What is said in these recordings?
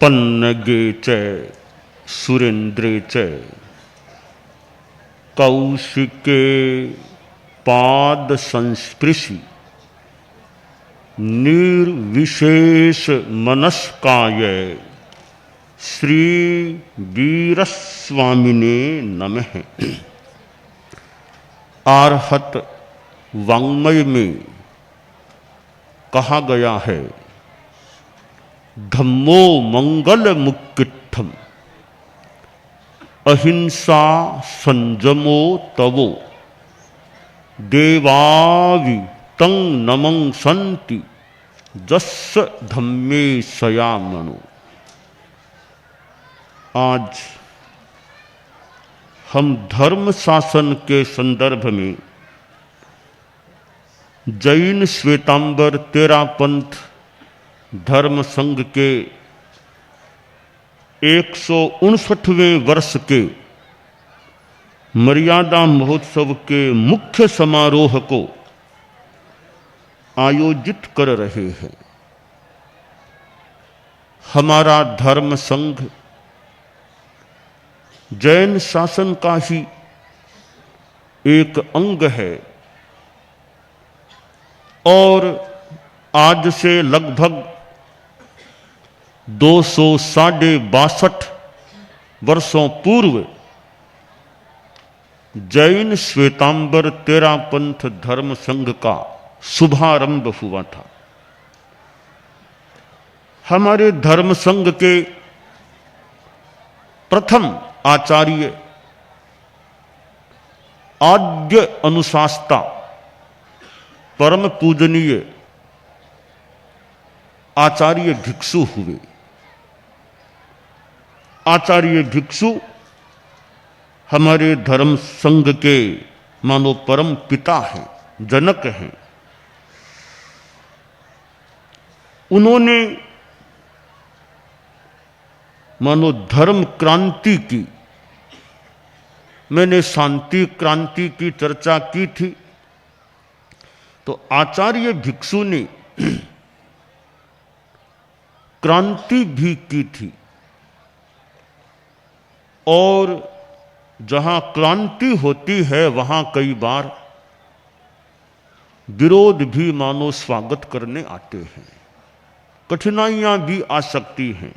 पन्नगे च सुरेन्द्रे च कौशिके पाद संस्पृशि निर्विशेष मनस्काय श्री वीरस्वामिने नमः। आर्हत वाङ्मय में कहा गया है, धम्मो मंगल मुक्किट्ठम अहिंसा संजमो तवो देवावि तं नमं संति जस्स धम्मे सयामनो। आज हम धर्म शासन के संदर्भ में जैन श्वेतांबर तेरापंथ धर्म संघ के 159वें वर्ष के मर्यादा महोत्सव के मुख्य समारोह को आयोजित कर रहे हैं। हमारा धर्म संघ जैन शासन का ही एक अंग है और आज से लगभग 262 वर्षों पूर्व जैन श्वेतांबर तेरापंथ धर्म संघ का शुभारंभ हुआ था। हमारे धर्म संघ के प्रथम आचार्य आद्य अनुशास्ता परम पूजनीय आचार्य भिक्षु हुए। आचार्य भिक्षु हमारे धर्म संघ के मानो परम पिता हैं, जनक हैं। उन्होंने मानो धर्म क्रांति की, मैंने शांति क्रांति की चर्चा की थी, तो आचार्य भिक्षु ने क्रांति भी की थी। और जहां क्रांति होती है वहां कई बार विरोध भी मानो स्वागत करने आते हैं, कठिनाइयां भी आ सकती हैं।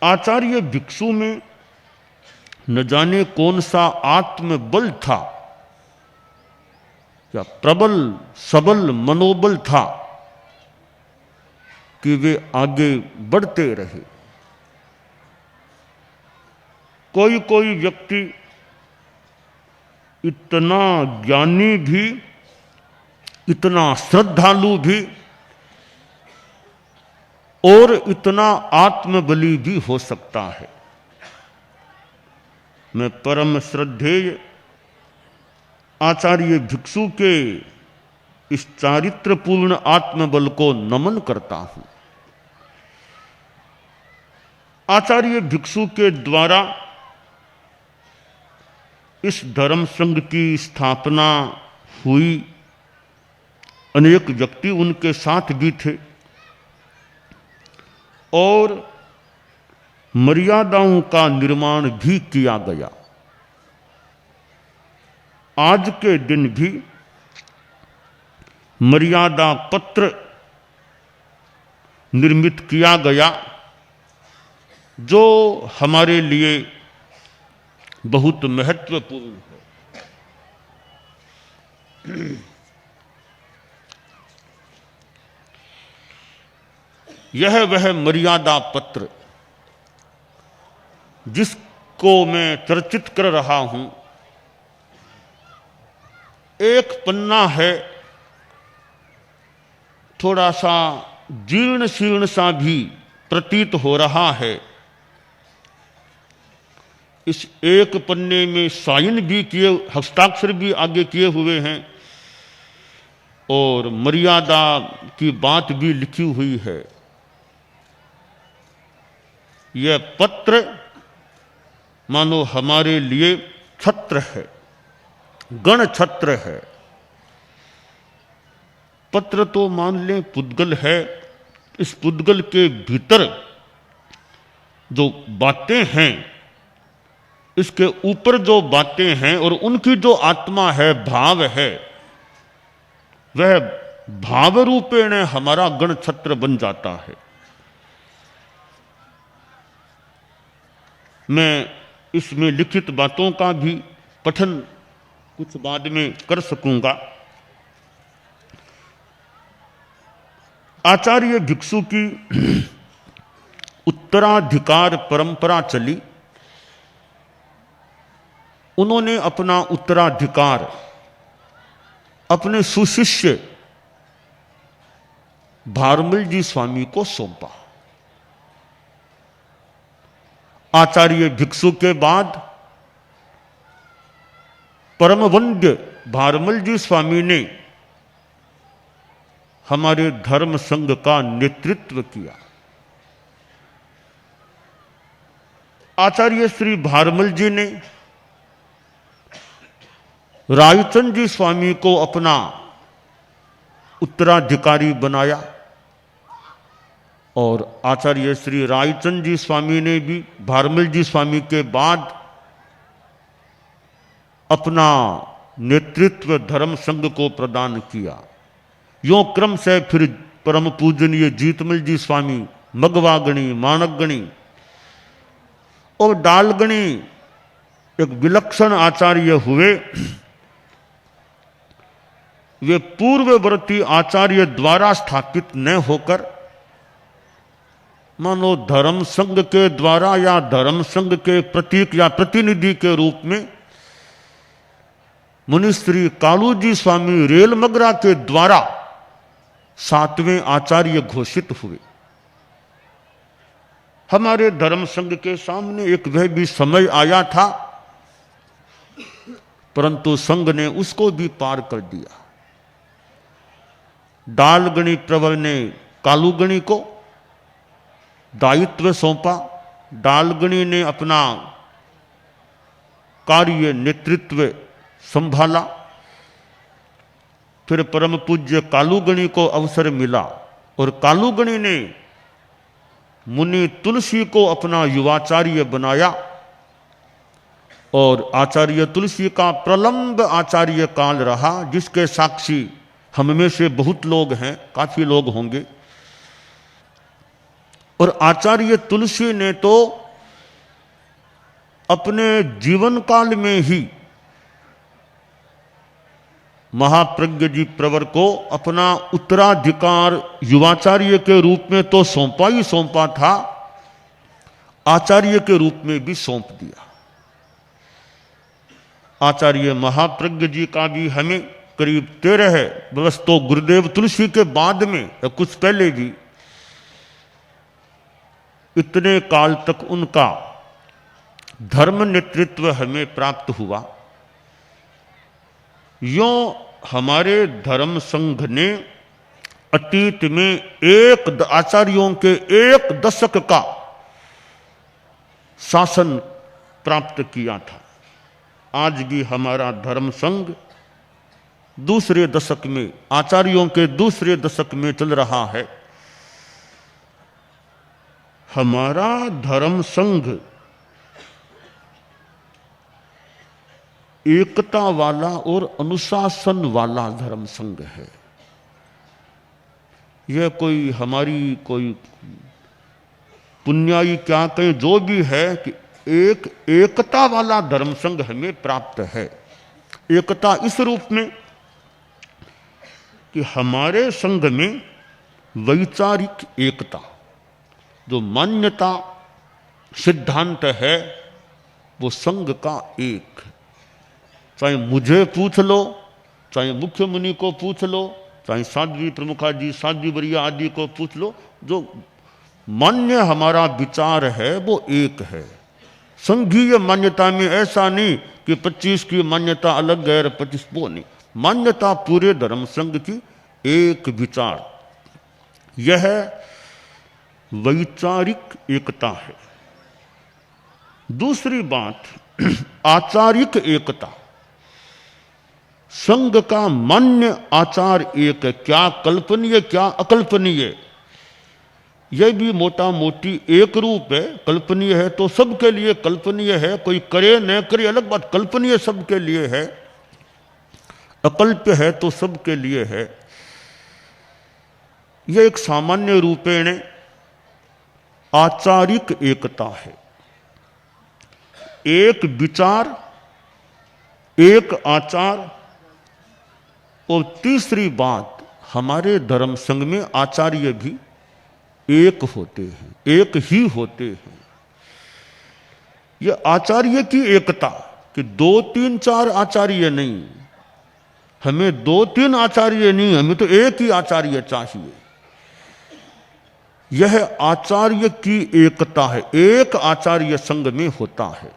आचार्य भिक्षु में न जाने कौन सा आत्मबल था या प्रबल सबल मनोबल था कि वे आगे बढ़ते रहे। कोई कोई व्यक्ति इतना ज्ञानी भी, इतना श्रद्धालु भी और इतना आत्मबली भी हो सकता है। मैं परम श्रद्धेय आचार्य भिक्षु के इस चारित्रपूर्ण आत्मबल को नमन करता हूं। आचार्य भिक्षु के द्वारा इस धर्म संघ की स्थापना हुई। अनेक व्यक्ति उनके साथ भी थे और मर्यादाओं का निर्माण भी किया गया। आज के दिन भी मर्यादा पत्र निर्मित किया गया जो हमारे लिए बहुत महत्वपूर्ण है। यह वह मर्यादा पत्र जिसको मैं चर्चित कर रहा हूं, एक पन्ना है, थोड़ा सा जीर्ण शीर्ण सा भी प्रतीत हो रहा है। इस एक पन्ने में साइन भी किए, हस्ताक्षर भी आगे किए हुए हैं और मर्यादा की बात भी लिखी हुई है। यह पत्र मानो हमारे लिए छत्र है, गण छत्र है। पत्र तो मान लें पुद्गल है, इस पुद्गल के भीतर जो बातें हैं, इसके ऊपर जो बातें हैं और उनकी जो आत्मा है, भाव है, वह भाव रूपेण हमारा गण छत्र बन जाता है। मैं इसमें लिखित बातों का भी पठन कुछ बाद में कर सकूंगा। आचार्य भिक्षु की उत्तराधिकार परंपरा चली। उन्होंने अपना उत्तराधिकार अपने सुशिष्य भारमल जी स्वामी को सौंपा। आचार्य भिक्षु के बाद परमवंद्य भारमल जी स्वामी ने हमारे धर्म संघ का नेतृत्व किया। आचार्य श्री भारमल जी ने रायचंद जी स्वामी को अपना उत्तराधिकारी बनाया और आचार्य श्री रायचंद जी स्वामी ने भी भारमल जी स्वामी के बाद अपना नेतृत्व धर्म संघ को प्रदान किया। यों क्रम से फिर परम पूजनीय जीतमल जी स्वामी मगवागणी, मानकगणी और डालगणी एक विलक्षण आचार्य हुए। वे पूर्ववर्ती आचार्य द्वारा स्थापित न होकर मानो धर्म संघ के द्वारा या धर्म संघ के प्रतीक या प्रतिनिधि के रूप में मुनिश्री कालूजी स्वामी रेलमगरा के द्वारा 7वें आचार्य घोषित हुए। हमारे धर्म संघ के सामने एक वह भी समय आया था, परंतु संघ ने उसको भी पार कर दिया। डालगणी प्रवर ने कालूगणी को दायित्व सौंपा। डालगणी ने अपना कार्य नेतृत्व संभाला। फिर परम पूज्य कालूगणी को अवसर मिला और कालूगणी ने मुनि तुलसी को अपना युवाचार्य बनाया और आचार्य तुलसी का प्रलंब आचार्य काल रहा, जिसके साक्षी हम में से बहुत लोग हैं, काफी लोग होंगे। और आचार्य तुलसी ने तो अपने जीवन काल में ही महाप्रज्ञ जी प्रवर को अपना उत्तराधिकार युवाचार्य के रूप में तो सौंपा ही सौंपा था, आचार्य के रूप में भी सौंप दिया। आचार्य महाप्रज्ञ जी का भी हमें करीब 13 वर्ष तो गुरुदेव तुलसी के बाद में या कुछ पहले भी इतने काल तक उनका धर्म नेतृत्व हमें प्राप्त हुआ। यों हमारे धर्म संघ ने अतीत में आचार्यों के 1 दशक का शासन प्राप्त किया था। आज भी हमारा धर्म संघ दूसरे दशक में, आचार्यों के दूसरे दशक में चल रहा है। हमारा धर्म संघ एकता वाला और अनुशासन वाला धर्म संघ है। यह कोई हमारी कोई पुण्याई क्या कहें, जो भी है कि एकता वाला धर्म संघ हमें प्राप्त है। एकता इस रूप में कि हमारे संघ में वैचारिक एकता, जो मान्यता सिद्धांत है, वो संघ का एक। चाहे मुझे पूछ लो, चाहे मुख्य मुनि को पूछ लो, चाहे साध्वी प्रमुखा जी, साध्वी वरिया आदि को पूछ लो, जो मान्य हमारा विचार है वो एक है। संघीय मान्यता में ऐसा नहीं कि 25 की मान्यता अलग है और 25 वो नहीं। मान्यता पूरे धर्म संघ की एक विचार, यह वैचारिक एकता है। दूसरी बात, आचारिक एकता। संघ का मान्य आचार एक है, क्या कल्पनीय क्या अकल्पनीय, यह भी मोटा मोटी एक रूप है। कल्पनीय है तो सबके लिए कल्पनीय है, कोई करे न करे अलग बात, कल्पनीय सबके लिए है, अकल्प्य है तो सबके लिए है। यह एक सामान्य रूपेण आचारिक एकता है। एक विचार, एक आचार, और तीसरी बात, हमारे धर्म संघ में आचार्य भी एक होते हैं, एक ही होते हैं। यह आचार्य की एकता कि 2 3 4 आचार्य नहीं, हमें 2 3 आचार्य नहीं, हमें तो एक ही आचार्य चाहिए। यह आचार्य की एकता है, एक आचार्य संघ में होता है।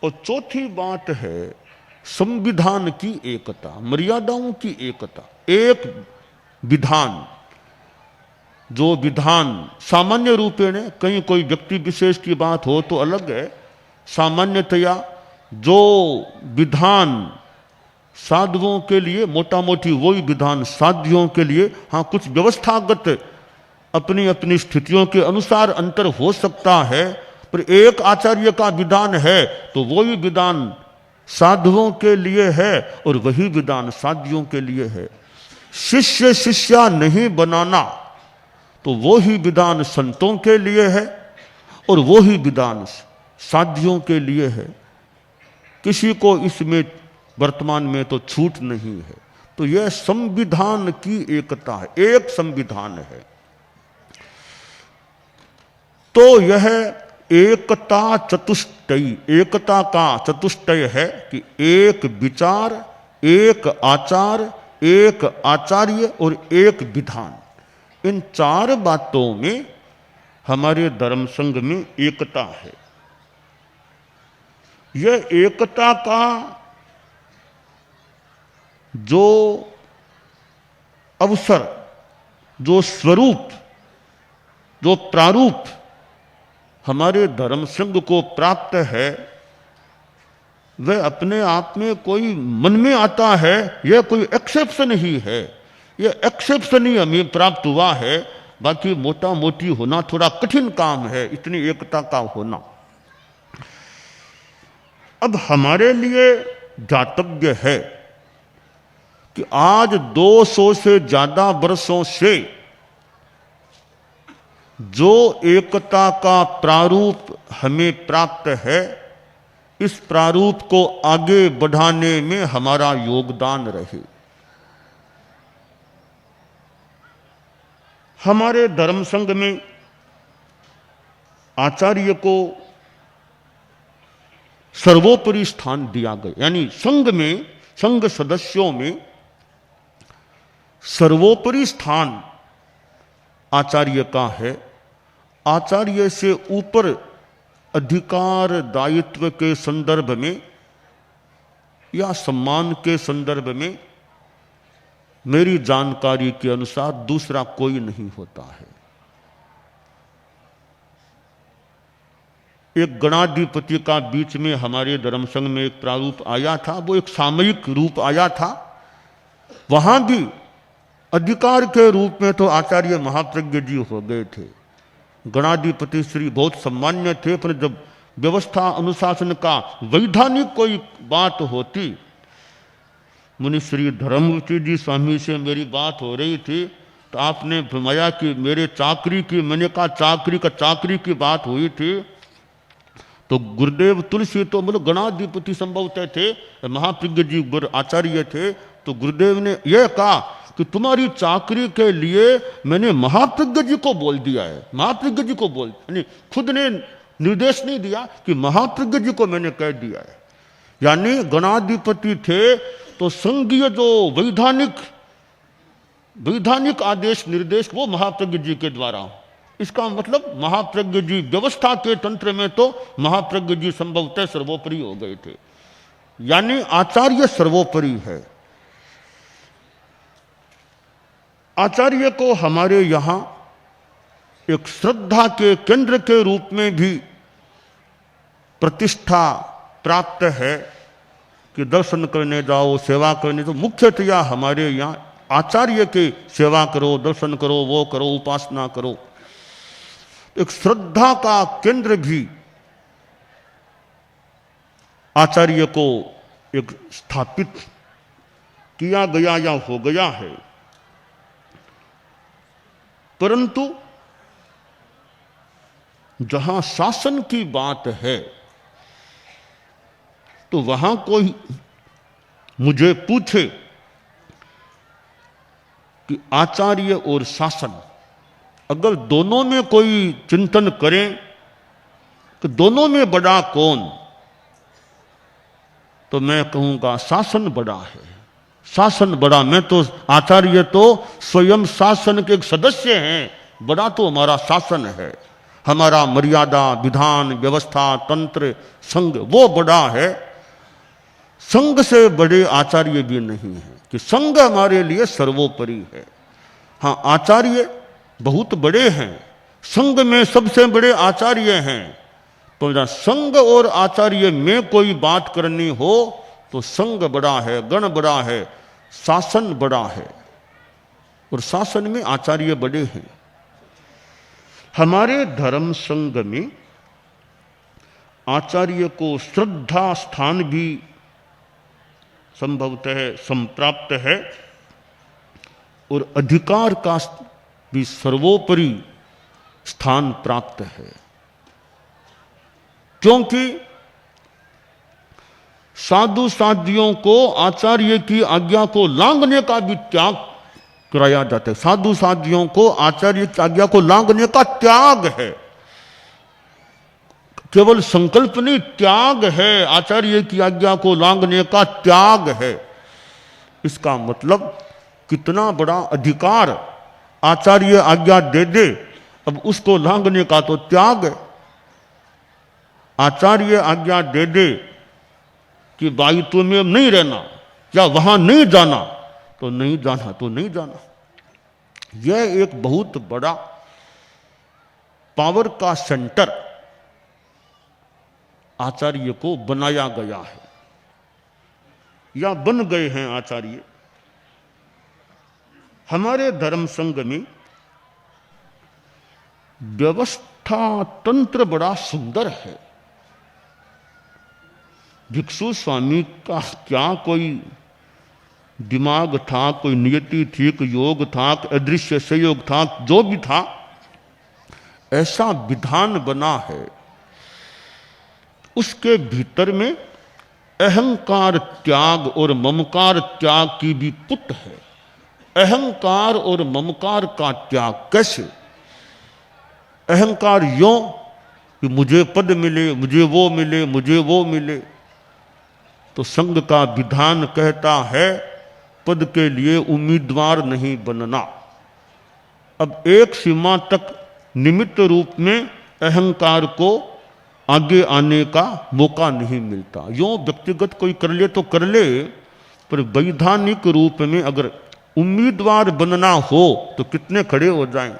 और चौथी बात है संविधान की एकता, मर्यादाओं की एकता। एक विधान, जो विधान सामान्य रूपेण, कहीं कोई व्यक्ति विशेष की बात हो तो अलग है, सामान्यतया जो विधान साधुओं के लिए मोटा मोटी वही विधान साध्यों के लिए, हाँ कुछ व्यवस्थागत अपनी अपनी स्थितियों के अनुसार अंतर हो सकता है, पर एक आचार्य का विधान है तो वही विधान साधुओं के लिए है और वही विधान साध्यों के लिए है। शिष्य शिष्या नहीं बनाना, तो वो ही विधान संतों के लिए है और वो ही विधान साध्यों के लिए है। किसी को इसमें वर्तमान में तो छूट नहीं है। तो यह संविधान की एकता है, एक संविधान है। तो यह एकता चतुष्टयी, एकता का चतुष्टय है कि एक विचार, एक आचार, एक आचार्य और एक विधान। इन 4 बातों में हमारे धर्म संघ में एकता है। यह एकता का जो अवसर, जो स्वरूप, जो प्रारूप हमारे धर्म संघ को प्राप्त है, वह अपने आप में कोई मन में आता है, यह कोई एक्सेप्शन ही है। यह एक्सेप्शन ही हमें प्राप्त हुआ है, बाकी मोटा मोटी होना थोड़ा कठिन काम है, इतनी एकता का होना। अब हमारे लिए ध्यातव्य है कि आज 200 से ज्यादा वर्षों से जो एकता का प्रारूप हमें प्राप्त है, इस प्रारूप को आगे बढ़ाने में हमारा योगदान रहे। हमारे धर्म संघ में आचार्य को सर्वोपरि स्थान दिया गया, यानी संघ में, संघ सदस्यों में सर्वोपरि स्थान आचार्य का है। आचार्य से ऊपर अधिकार दायित्व के संदर्भ में या सम्मान के संदर्भ में मेरी जानकारी के अनुसार दूसरा कोई नहीं होता है। एक गणाधिपति का बीच में हमारे धर्म संघ में एक प्रारूप आया था, वो एक सामयिक रूप आया था। वहां भी अधिकार के रूप में तो आचार्य महाप्रज्ञ जी हो गए थे। गणाधिपति श्री बहुत सम्मान्य थे, पर जब व्यवस्था अनुशासन का वैधानिक कोई बात होती, मुनि श्री धर्मवती जी स्वामी से मेरी बात हो रही थी, तो आपने फरमाया कि मेरे चाकरी की, मैंने कहा चाकरी का, चाकरी की बात हुई थी, तो गुरुदेव तुलसी तो मतलब गणाधिपति संभवतः थे, महाप्रज्ञ जी गुरु आचार्य थे, तो गुरुदेव ने यह कहा कि तुम्हारी चाकरी के लिए मैंने महाप्रज्ञ जी को बोल दिया है। महाप्रज्ञ जी को बोल, यानी खुद ने निर्देश नहीं दिया कि महाप्रज्ञ जी को मैंने कह दिया है। यानी गणाधिपति थे तो संघीय जो वैधानिक आदेश निर्देश वो महाप्रज्ञ जी के द्वारा। इसका मतलब महाप्रज्ञ जी व्यवस्था के तंत्र में तो महाप्रज्ञ जी संभवतः सर्वोपरि हो गए थे, यानी आचार्य सर्वोपरि है। आचार्य को हमारे यहां एक श्रद्धा के केंद्र के रूप में भी प्रतिष्ठा प्राप्त है कि दर्शन करने जाओ, सेवा करने, तो मुख्यतया हमारे यहाँ आचार्य की सेवा करो, दर्शन करो, वो करो, उपासना करो। एक श्रद्धा का केंद्र भी आचार्य को एक स्थापित किया गया या हो गया है। परंतु जहां शासन की बात है तो वहां कोई मुझे पूछे कि आचार्य और शासन, अगर दोनों में कोई चिंतन करें कि दोनों में बड़ा कौन, तो मैं कहूंगा शासन बड़ा है। शासन बड़ा, मैं तो आचार्य तो स्वयं शासन के एक सदस्य हैं, बड़ा तो हमारा शासन है, हमारा मर्यादा, विधान, व्यवस्था, तंत्र, संघ वो बड़ा है। संघ से बड़े आचार्य भी नहीं है कि संघ हमारे लिए सर्वोपरि है। हाँ, आचार्य बहुत बड़े हैं, संघ में सबसे बड़े आचार्य हैं। तो जब संघ और आचार्य में कोई बात करनी हो तो संघ बड़ा है, गण बड़ा है, शासन बड़ा है, और शासन में आचार्य बड़े हैं। हमारे धर्म संघ में आचार्य को श्रद्धा स्थान भी संभवतः संप्राप्त है और अधिकार का भी सर्वोपरि स्थान प्राप्त है, क्योंकि साधु साधियों को आचार्य की आज्ञा को लांघने का भी त्याग कराया जाता है। साधु साधियों को आचार्य की आज्ञा को लांघने का त्याग है, केवल संकल्प नहीं, त्याग है। आचार्य की आज्ञा को लांघने का त्याग है। इसका मतलब कितना बड़ा अधिकार, आचार्य आज्ञा दे दे, अब उसको लांघने का तो त्याग है। आचार्य आज्ञा दे दे कि दायित्व में नहीं रहना या वहां नहीं जाना, तो नहीं जाना, तो नहीं जाना। यह एक बहुत बड़ा पावर का सेंटर आचार्य को बनाया गया है या बन गए हैं आचार्य। हमारे धर्म संघ में व्यवस्था तंत्र बड़ा सुंदर है। भिक्षु स्वामी का क्या कोई दिमाग था, कोई नियति थी, कोई योग था, अदृश्य संयोग था, जो भी था, ऐसा विधान बना है। उसके भीतर में अहंकार त्याग और ममकार त्याग की भी पुट है। अहंकार और ममकार का त्याग कैसे? अहंकार यों कि मुझे पद मिले, मुझे वो मिले, मुझे वो मिले, तो संघ का विधान कहता है पद के लिए उम्मीदवार नहीं बनना। अब एक सीमा तक निमित्त रूप में अहंकार को आगे आने का मौका नहीं मिलता। यूं व्यक्तिगत कोई कर ले तो कर ले, पर वैधानिक रूप में अगर उम्मीदवार बनना हो तो कितने खड़े हो जाएं।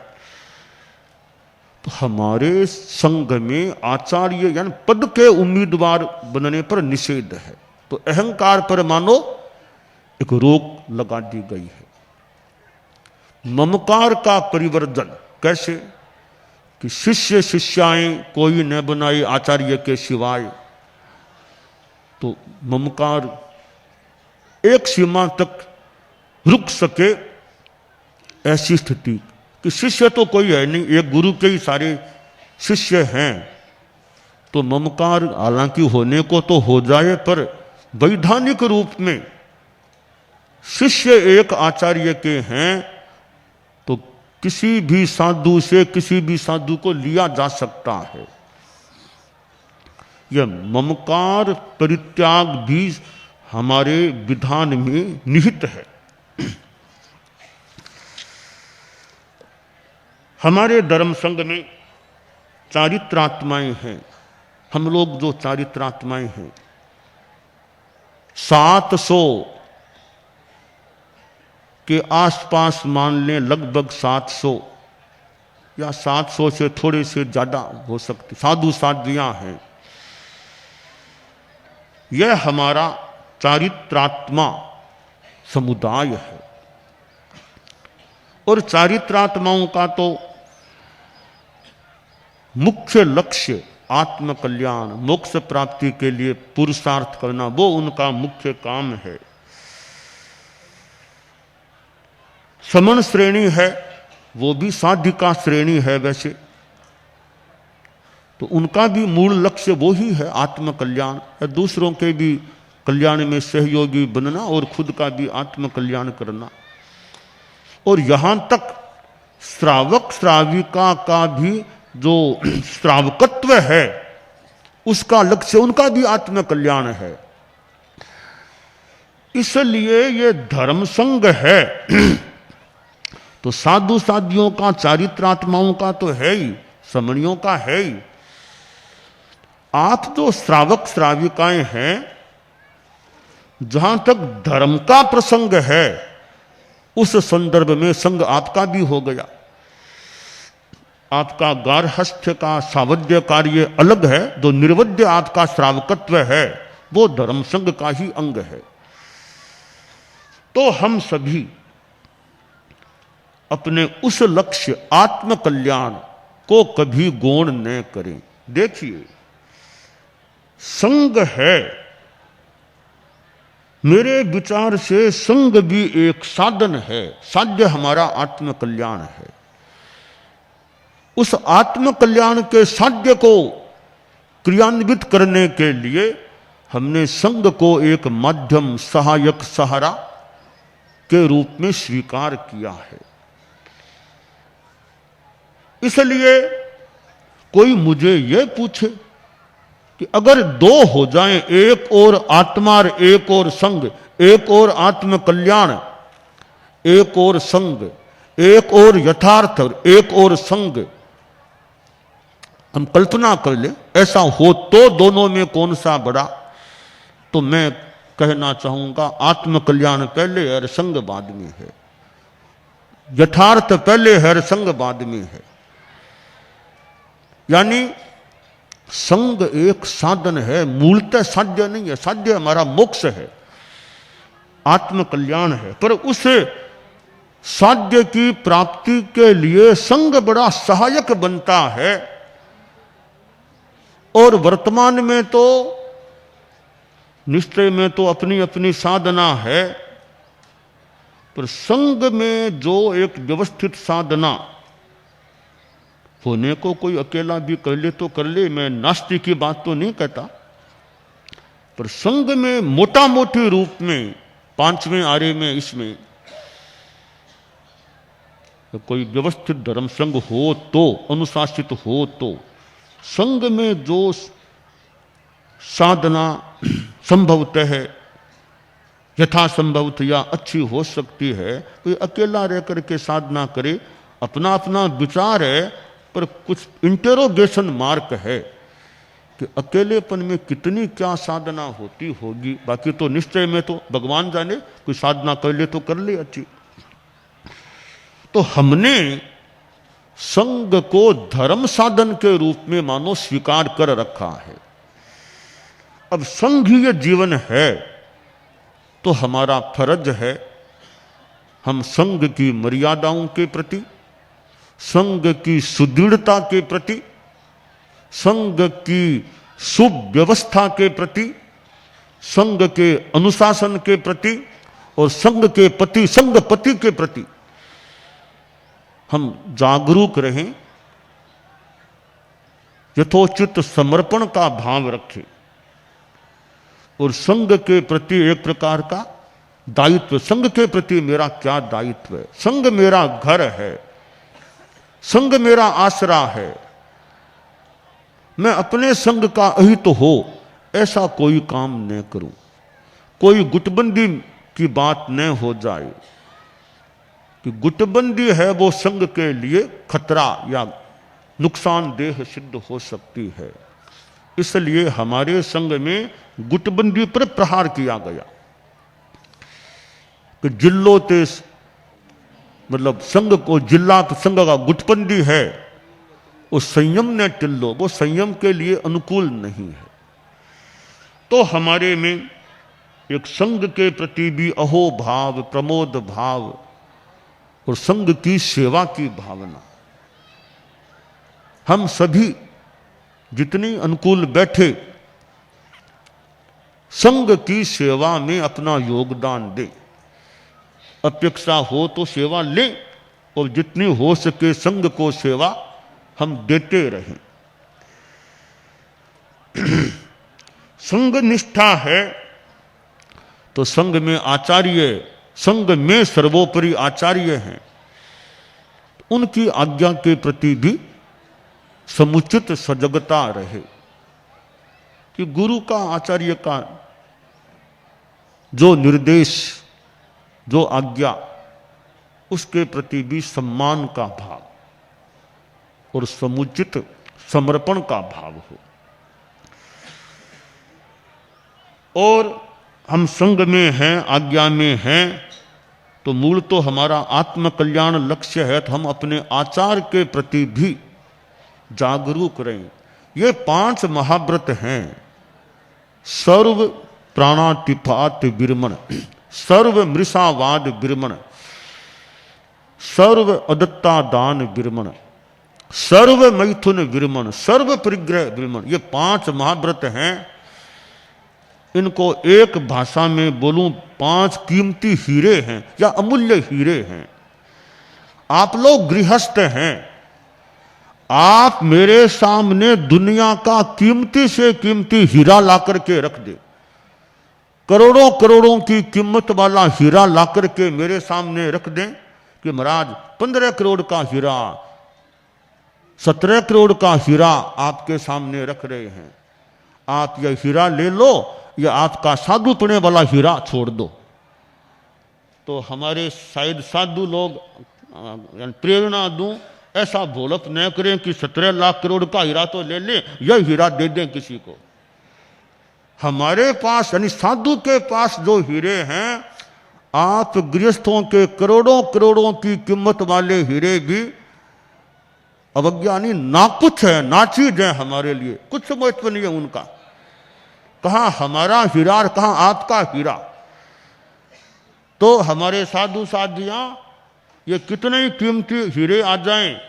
तो हमारे संघ में आचार्य यानी पद के उम्मीदवार बनने पर निषेध है। तो अहंकार पर मानो एक रोक लगा दी गई है। ममकार का परिवर्जन कैसे कि शिष्य शिष्याएं कोई न बनाए आचार्य के सिवाय। तो ममकार एक सीमा तक रुक सके, ऐसी स्थिति कि शिष्य तो कोई है नहीं, एक गुरु के ही सारे शिष्य हैं, तो ममकार हालांकि होने को तो हो जाए, पर वैधानिक रूप में शिष्य एक आचार्य के हैं तो किसी भी साधु से किसी भी साधु को लिया जा सकता है। यह ममकार परित्याग भी हमारे विधान में निहित है। हमारे धर्म संघ में चारित्रात्माएं हैं। हम लोग जो चारित्रात्माएं हैं 700 के आसपास मान लें, लगभग 700 या 700 से थोड़े से ज्यादा हो सकते साधु साधियां हैं। यह हमारा चारित्रात्मा समुदाय है। और चारित्रात्माओं का तो मुख्य लक्ष्य आत्म कल्याण, मोक्ष प्राप्ति के लिए पुरुषार्थ करना, वो उनका मुख्य काम है। समण श्रेणी है, वो भी साधिका श्रेणी है वैसे, तो उनका भी मूल लक्ष्य वो ही है, आत्म कल्याण, दूसरों के भी कल्याण में सहयोगी बनना और खुद का भी आत्म कल्याण करना। और यहां तक श्रावक श्राविका का भी जो श्रावकत्व है उसका लक्ष्य उनका भी आत्म कल्याण है। इसलिए ये धर्म संघ है तो साधु साधियों का, चारित्रात्माओं का तो है ही, समणियों का है ही। आप जो श्रावक श्राविकाएं हैं, जहां तक धर्म का प्रसंग है उस संदर्भ में संग आपका भी हो गया। आपका गार्हस्थ्य का सावध्य कार्य अलग है, जो निर्वध्य आपका श्रावकत्व है वो धर्म संघ का ही अंग है। तो हम सभी अपने उस लक्ष्य आत्म कल्याण को कभी गौण न करें। देखिए, संघ है, मेरे विचार से संघ भी एक साधन है, साध्य हमारा आत्म कल्याण है। उस आत्म कल्याण के साध्य को क्रियान्वित करने के लिए हमने संघ को एक माध्यम, सहायक, सहारा के रूप में स्वीकार किया है। इसलिए कोई मुझे यह पूछे कि अगर दो हो जाएं, एक और आत्मा और एक और संघ, एक और आत्म कल्याण, एक और संघ, एक और यथार्थ और एक और संघ, हम कल्पना कर ले ऐसा हो तो दोनों में कौन सा बड़ा? तो मैं कहना चाहूंगा आत्म कल्याण पहले है, संघ बाद में है। यथार्थ पहले है, संघ बाद में है। यानी संघ एक साधन है, मूलतः साध्य नहीं है। साध्य हमारा मोक्ष है, आत्म कल्याण है, पर उस साध्य की प्राप्ति के लिए संघ बड़ा सहायक बनता है। और वर्तमान में तो निश्चय में तो अपनी अपनी साधना है, पर संघ में जो एक व्यवस्थित साधना होने को कोई अकेला भी कर ले तो कर ले, मैं नास्ति की बात तो नहीं कहता, पर संघ में मोटा मोटी रूप में पांचवें आर्य में इसमें तो कोई व्यवस्थित धर्म संघ हो तो, अनुशासित हो तो, संघ में जो साधना संभवतः है, यथासंभवतः या अच्छी हो सकती है, कोई अकेला रह करके साधना करे, अपना अपना विचार है, पर कुछ इंटेरोगेशन मार्क है कि अकेलेपन में कितनी क्या साधना होती होगी। बाकी तो निश्चय में तो भगवान जाने, कोई साधना कर ले तो कर ले अच्छी। तो हमने संघ को धर्म साधन के रूप में मानो स्वीकार कर रखा है। अब संघीय जीवन है तो हमारा फर्ज है हम संघ की मर्यादाओं के प्रति, संघ की सुदृढ़ता के प्रति, संघ की सुव्यवस्था के प्रति, संघ के अनुशासन के प्रति और संघ के पति, संघ पति के प्रति हम जागरूक रहें, यथोचित समर्पण का भाव रखें और संघ के प्रति एक प्रकार का दायित्व, संघ के प्रति मेरा क्या दायित्व है, संघ मेरा घर है, संघ मेरा आसरा है, मैं अपने संघ का अहित हो ऐसा कोई काम न करूं, कोई गुटबंदी की बात न हो जाए कि गुटबंदी है वो संघ के लिए खतरा या नुकसानदेह सिद्ध हो सकती है। इसलिए हमारे संघ में गुटबंदी पर प्रहार किया गया कि जिल्लो ते, मतलब संघ को जिल्ला तो संघ का गुटबंदी है, वो संयम ने टिल्लो, वो संयम के लिए अनुकूल नहीं है। तो हमारे में एक संघ के प्रति भी अहोभाव, प्रमोद भाव और संघ की सेवा की भावना। हम सभी जितनी अनुकूल बैठे संघ की सेवा में अपना योगदान दे। अपेक्षा हो तो सेवा ले और जितनी हो सके संघ को सेवा हम देते रहें। संघ निष्ठा है तो संघ में आचार्य, संघ में सर्वोपरि आचार्य हैं, उनकी आज्ञा के प्रति भी समुचित सजगता रहे कि गुरु का, आचार्य का जो निर्देश, जो आज्ञा, उसके प्रति भी सम्मान का भाव और समुचित समर्पण का भाव हो। और हम संघ में हैं, आज्ञा में हैं, तो मूल तो हमारा आत्म कल्याण लक्ष्य है, तो हम अपने आचार के प्रति भी जागरूक रहें। ये 5 महाव्रत हैं। सर्व प्राणातिपात विरमण, सर्व मृषावाद विरमण, सर्व अदत्ता दान विरमण, सर्व मैथुन विरमण, सर्व परिग्रह विरमण। ये 5 महाव्रत हैं। इनको एक भाषा में बोलूं, 5 कीमती हीरे हैं या अमूल्य हीरे हैं। आप लोग गृहस्थ हैं, आप मेरे सामने दुनिया का कीमती से कीमती हीरा लाकर के रख दे, करोड़ों करोड़ों की कीमत वाला हीरा लाकर के मेरे सामने रख दें कि महाराज 15 करोड़ का हीरा, 17 करोड़ का हीरा आपके सामने रख रहे हैं, आप यह हीरा ले लो या आपका साधु पड़ने वाला हीरा छोड़ दो। तो हमारे शायद साधु लोग प्रेरणा दूं, ऐसा भोलप न करें कि 17 लाख करोड़ का हीरा तो ले लें, यह हीरा दे दें किसी को। हमारे पास यानी साधु के पास जो हीरे हैं, आप गृहस्थों के करोड़ों करोड़ों की कीमत वाले हीरे भी अवज्ञानी ना कुछ है, ना चीज है हमारे लिए, कुछ महत्व नहीं है उनका। कहाँ हमारा हीरा, कहाँ आपका हीरा। तो हमारे साधु साधियां, ये कितने ही कीमती हीरे आ जाएं,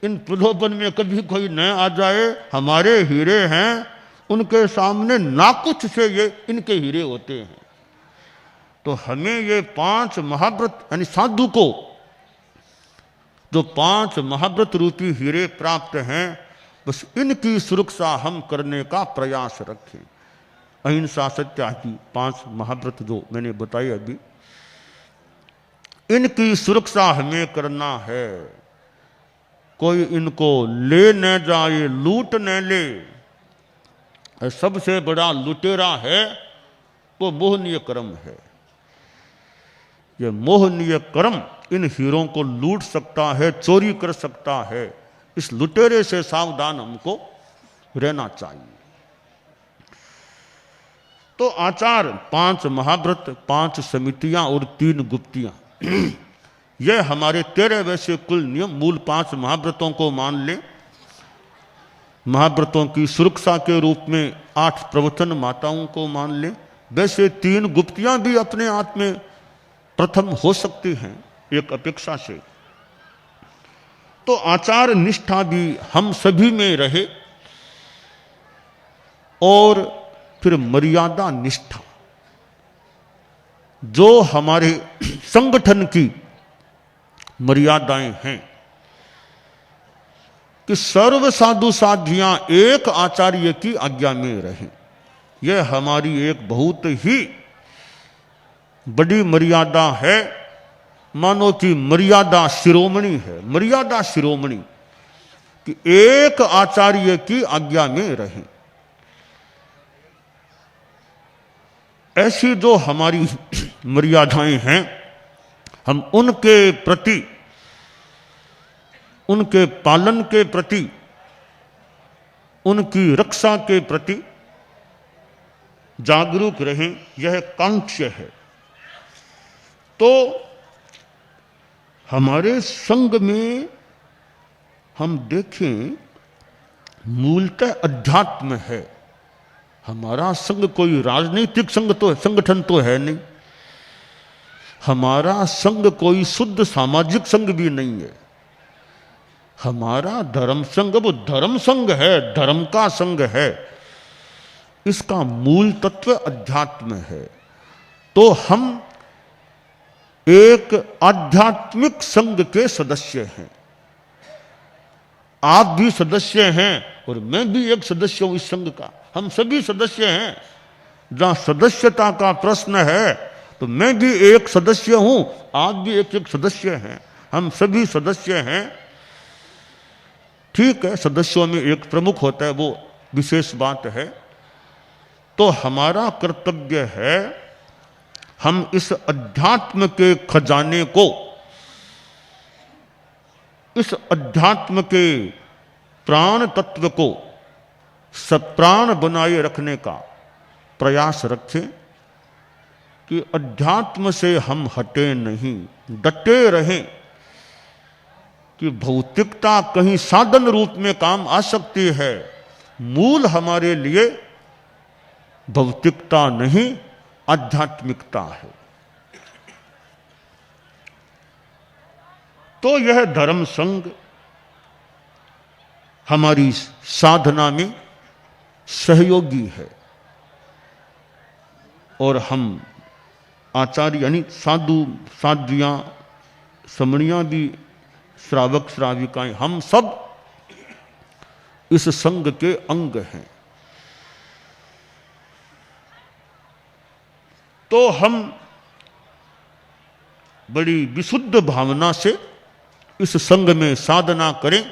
इन प्रलोभन में कभी कोई न आ जाए, हमारे हीरे हैं, उनके सामने ना कुछ से ये इनके हीरे होते हैं। तो हमें ये 5 महाव्रत यानी साधु को जो 5 महाव्रत रूपी हीरे प्राप्त हैं, बस इनकी सुरक्षा हम करने का प्रयास रखें। अहिंसा, सत्याग्रह, 5 महाव्रत जो मैंने बताए अभी, इनकी सुरक्षा हमें करना है। कोई इनको ले न जाए, लूट न ले। सबसे बड़ा लुटेरा है वो मोहनीय कर्म है। ये मोहनीय कर्म इन हीरों को लूट सकता है, चोरी कर सकता है। इस लुटेरे से सावधान हमको रहना चाहिए। तो आचार 5 महाव्रत, 5 समितियां और 3 गुप्तियां, यह हमारे 13 वैसे कुल नियम। मूल 5 महाव्रतों को मान लें। महाव्रतों की सुरक्षा के रूप में 8 प्रवचन माताओं को मान लें। वैसे 3 गुप्तियां भी अपने आप में प्रथम हो सकती हैं एक अपेक्षा से। तो आचार निष्ठा भी हम सभी में रहे। और फिर मर्यादा निष्ठा, जो हमारे संगठन की मर्यादाएं हैं कि सर्व साधु साधियां एक आचार्य की आज्ञा में रहें। यह हमारी एक बहुत ही बड़ी मर्यादा है। मानो कि मर्यादा शिरोमणि है, मर्यादा शिरोमणि कि एक आचार्य की आज्ञा में रहें। ऐसी जो हमारी मर्यादाएं हैं, हम उनके प्रति, उनके पालन के प्रति, उनकी रक्षा के प्रति जागरूक रहें, यह कांक्ष्य है। तो हमारे संघ में हम देखें, मूलतः अध्यात्म है। हमारा संघ कोई राजनीतिक संगठन तो है नहीं, हमारा संघ कोई शुद्ध सामाजिक संघ भी नहीं है। हमारा धर्म संघ वो धर्म संघ है, धर्म का संघ है। इसका मूल तत्व अध्यात्म है। तो हम एक आध्यात्मिक संघ के सदस्य हैं। आप भी सदस्य हैं और मैं भी एक सदस्य हूं इस संघ का। हम सभी सदस्य हैं। जहां सदस्यता का प्रश्न है तो मैं भी एक सदस्य हूं, आप भी एक सदस्य हैं, हम सभी सदस्य हैं। ठीक है, सदस्यों में एक प्रमुख होता है, वो विशेष बात है। तो हमारा कर्तव्य है हम इस अध्यात्म के खजाने को, इस अध्यात्म के प्राण तत्व को सप्राण बनाए रखने का प्रयास रखें कि अध्यात्म से हम हटे नहीं, डटे रहें कि भौतिकता कहीं साधन रूप में काम आ सकती है। मूल हमारे लिए भौतिकता नहीं, आध्यात्मिकता है। तो यह धर्म संघ हमारी साधना में सहयोगी है और हम आचार्य यानी साधु साध्वियां समणियां भी, श्रावक श्राविकाएं, हम सब इस संघ के अंग हैं। तो हम बड़ी विशुद्ध भावना से इस संघ में साधना करें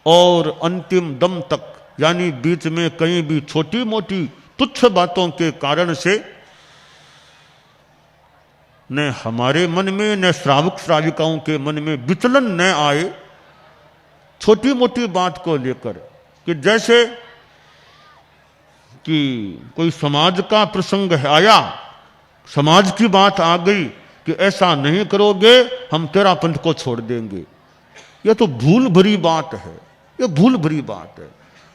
और अंतिम दम तक, यानी बीच में कहीं भी छोटी मोटी तुच्छ बातों के कारण से न हमारे मन में न श्रावक श्राविकाओं के मन में विचलन न आए छोटी मोटी बात को लेकर। कि जैसे कि कोई समाज का प्रसंग आया, समाज की बात आ गई कि ऐसा नहीं करोगे हम तेरा पंथ को छोड़ देंगे। यह तो भूल भरी बात है, यह भूल भरी बात है।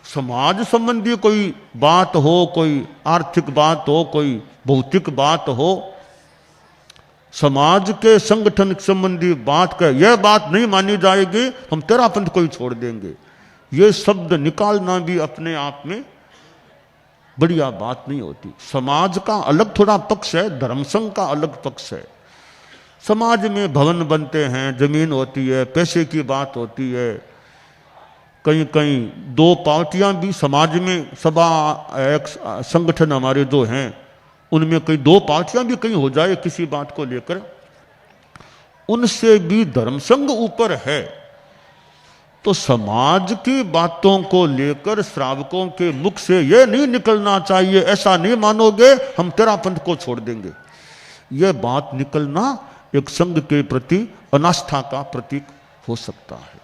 समाज संबंधी कोई बात हो, कोई आर्थिक बात हो, कोई भौतिक बात हो, समाज के संगठन संबंधी बात का यह बात नहीं मानी जाएगी हम तेरा पंथ को ही छोड़ देंगे। यह शब्द निकालना भी अपने आप में बढ़िया बात नहीं होती। समाज का अलग थोड़ा पक्ष है, धर्म संघ का अलग पक्ष है। समाज में भवन बनते हैं, जमीन होती है, पैसे की बात होती है, कहीं कहीं दो पार्टियां भी समाज में, सभा एक संगठन हमारे जो हैं उनमें कई दो पार्टियां भी कहीं हो जाए किसी बात को लेकर, उनसे भी धर्म संघ ऊपर है। तो समाज की बातों को लेकर श्रावकों के मुख से यह नहीं निकलना चाहिए ऐसा नहीं मानोगे हम तेरा पंथ को छोड़ देंगे। यह बात निकलना एक संघ के प्रति अनास्था का प्रतीक हो सकता है।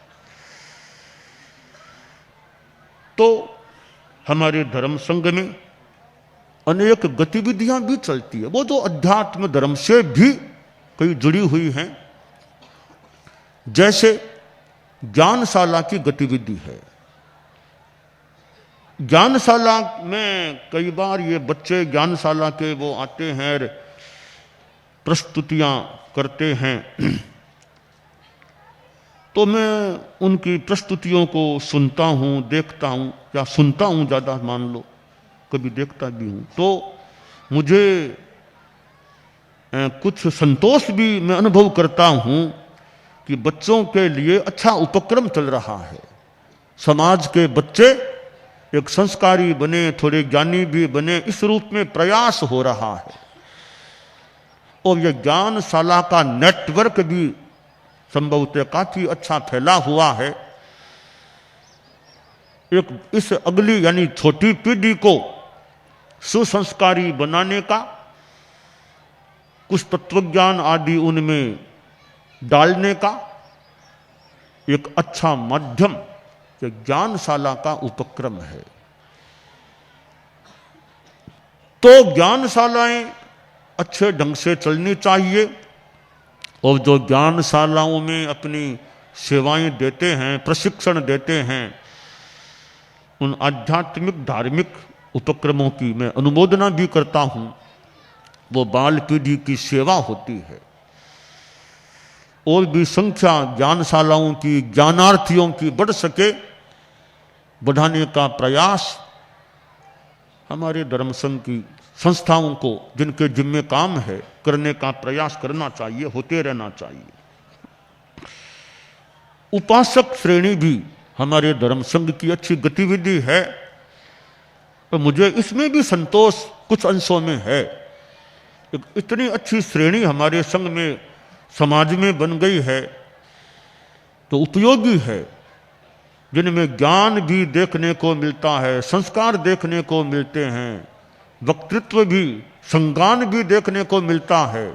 तो हमारे धर्म संघ में अनेक गतिविधियां भी चलती है, वो जो अध्यात्म धर्म से भी कई जुड़ी हुई हैं। जैसे ज्ञानशाला की गतिविधि है। ज्ञानशाला में कई बार ये बच्चे ज्ञानशाला के वो आते हैं, प्रस्तुतियां करते हैं, तो मैं उनकी प्रस्तुतियों को सुनता हूं, देखता हूं, या सुनता हूं ज़्यादा मान लो, कभी देखता भी हूं, तो मुझे कुछ संतोष भी मैं अनुभव करता हूं कि बच्चों के लिए अच्छा उपक्रम चल रहा है। समाज के बच्चे एक संस्कारी बने, थोड़े ज्ञानी भी बने, इस रूप में प्रयास हो रहा है। और यह ज्ञानशाला का नेटवर्क भी संभवतः काफी अच्छा फैला हुआ है। एक इस अगली यानी छोटी पीढ़ी को सुसंस्कारी बनाने का, कुछ तत्वज्ञान आदि उनमें डालने का एक अच्छा माध्यम ज्ञानशाला का उपक्रम है। तो ज्ञानशालाएं अच्छे ढंग से चलनी चाहिए और जो ज्ञानशालाओं में अपनी सेवाएं देते हैं, प्रशिक्षण देते हैं, उन आध्यात्मिक धार्मिक उपक्रमों की मैं अनुमोदना भी करता हूँ। वो बाल पीढ़ी की सेवा होती है। और भी संख्या ज्ञानशालाओं की, ज्ञानार्थियों की बढ़ सके, बढ़ाने का प्रयास हमारे धर्म संघ की संस्थाओं को, जिनके जिम्मे काम है, करने का प्रयास करना चाहिए, होते रहना चाहिए। उपासक श्रेणी भी हमारे धर्म संघ की अच्छी गतिविधि है, तो मुझे इसमें भी संतोष कुछ अंशों में है। इतनी अच्छी श्रेणी हमारे संघ में, समाज में बन गई है, तो उपयोगी है, जिनमें ज्ञान भी देखने को मिलता है, संस्कार देखने को मिलते हैं, वक्तृत्व भी, संगान भी देखने को मिलता है।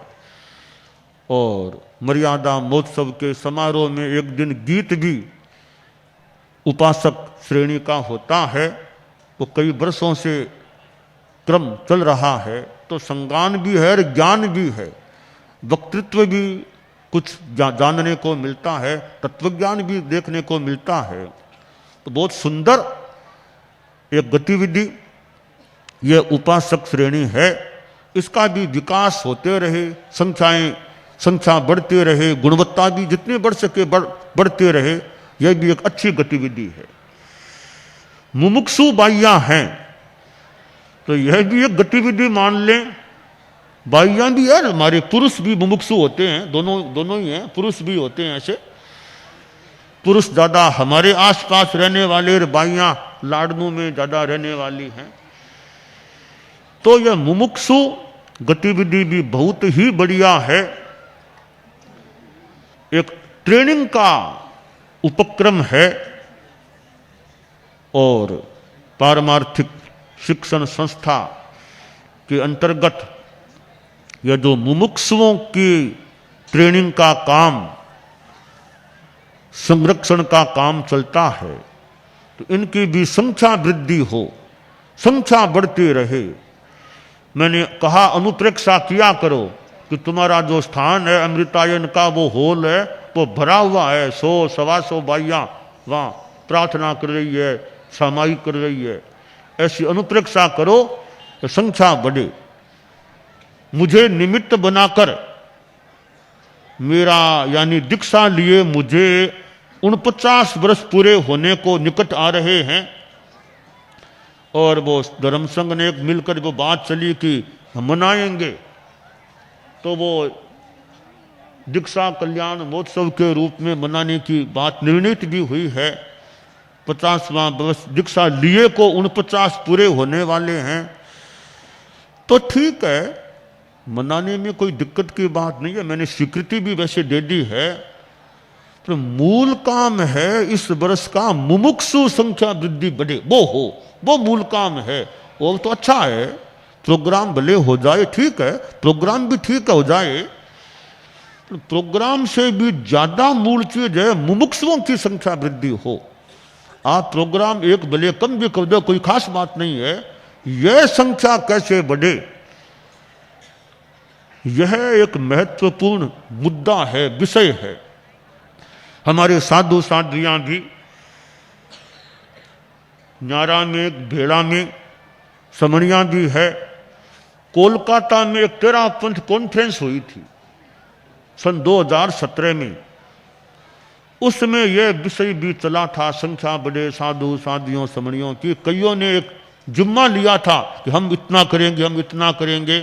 और मर्यादा महोत्सव के समारोह में एक दिन गीत भी उपासक श्रेणी का होता है। वो कई वर्षों से क्रम चल रहा है, तो संगान भी है और ज्ञान भी है, वक्तृत्व भी कुछ जानने को मिलता है, तत्वज्ञान भी देखने को मिलता है। तो बहुत सुंदर एक गतिविधि ये उपासक श्रेणी है। इसका भी विकास होते रहे, संख्या बढ़ती रहे, गुणवत्ता भी जितनी बढ़ सके बढ़ते रहे, यह भी एक अच्छी गतिविधि है। मुमुक्षु बाइयां हैं, तो यह भी एक गतिविधि मान लें। बाइयां भी है, हमारे पुरुष भी मुमुक्षु होते हैं, दोनों ही हैं, पुरुष भी होते हैं। ऐसे पुरुष ज्यादा हमारे आसपास रहने वाले, और बाइयां लाडनू में ज्यादा रहने वाली हैं। तो यह मुमुक्षु गतिविधि भी बहुत ही बढ़िया है। एक ट्रेनिंग का उपक्रम है, और पारमार्थिक शिक्षण संस्था के अंतर्गत यह जो मुमुक्षुओं की ट्रेनिंग का काम, संरक्षण का काम चलता है, तो इनकी भी संख्या वृद्धि हो, संख्या बढ़ती रहे। मैंने कहा अनुप्रेक्षा किया करो कि तुम्हारा जो स्थान है अमृतायन का, वो हॉल है, वो भरा हुआ है, 100-125 बाइयां वहाँ प्रार्थना कर रही है, सामायिक कर रही है। ऐसी अनुप्रेक्षा करो तो संख्या बढ़े। मुझे निमित्त बनाकर, मेरा यानी दीक्षा लिए मुझे 49 वर्ष पूरे होने को निकट आ रहे हैं, और वो धर्म संघ ने एक मिलकर वो बात चली कि हम मनाएंगे, तो वो दीक्षा कल्याण महोत्सव के रूप में मनाने की बात निर्णित भी हुई है। 50वां वर्ष दीक्षा लिए को 49 पूरे होने वाले हैं, तो ठीक है, मनाने में कोई दिक्कत की बात नहीं है। मैंने स्वीकृति भी वैसे दे दी है, तो मूल काम है इस वर्ष का मुमुक्षु संख्या वृद्धि बढ़े, वो मूल काम है। वो तो अच्छा है, प्रोग्राम भले हो जाए, ठीक है, प्रोग्राम भी ठीक हो जाए, तो प्रोग्राम से भी ज्यादा मूल चीज है मुमुक्षुओं की संख्या वृद्धि हो। आप प्रोग्राम एक भले कम भी कर दो, कोई खास बात नहीं है, यह संख्या कैसे बढ़े, यह एक महत्वपूर्ण मुद्दा है, विषय है। हमारे साधु साध्वियां भी न्यारा में, भेड़ा में, समणियां भी है। कोलकाता में एक 13 पंथ कॉन्फ्रेंस हुई थी सन 2017 में, उसमें यह विषय भी चला था, संख्या बढ़े साधु साध्वियों समणियों की। कईयों ने एक जिम्मा लिया था कि हम इतना करेंगे, हम इतना करेंगे।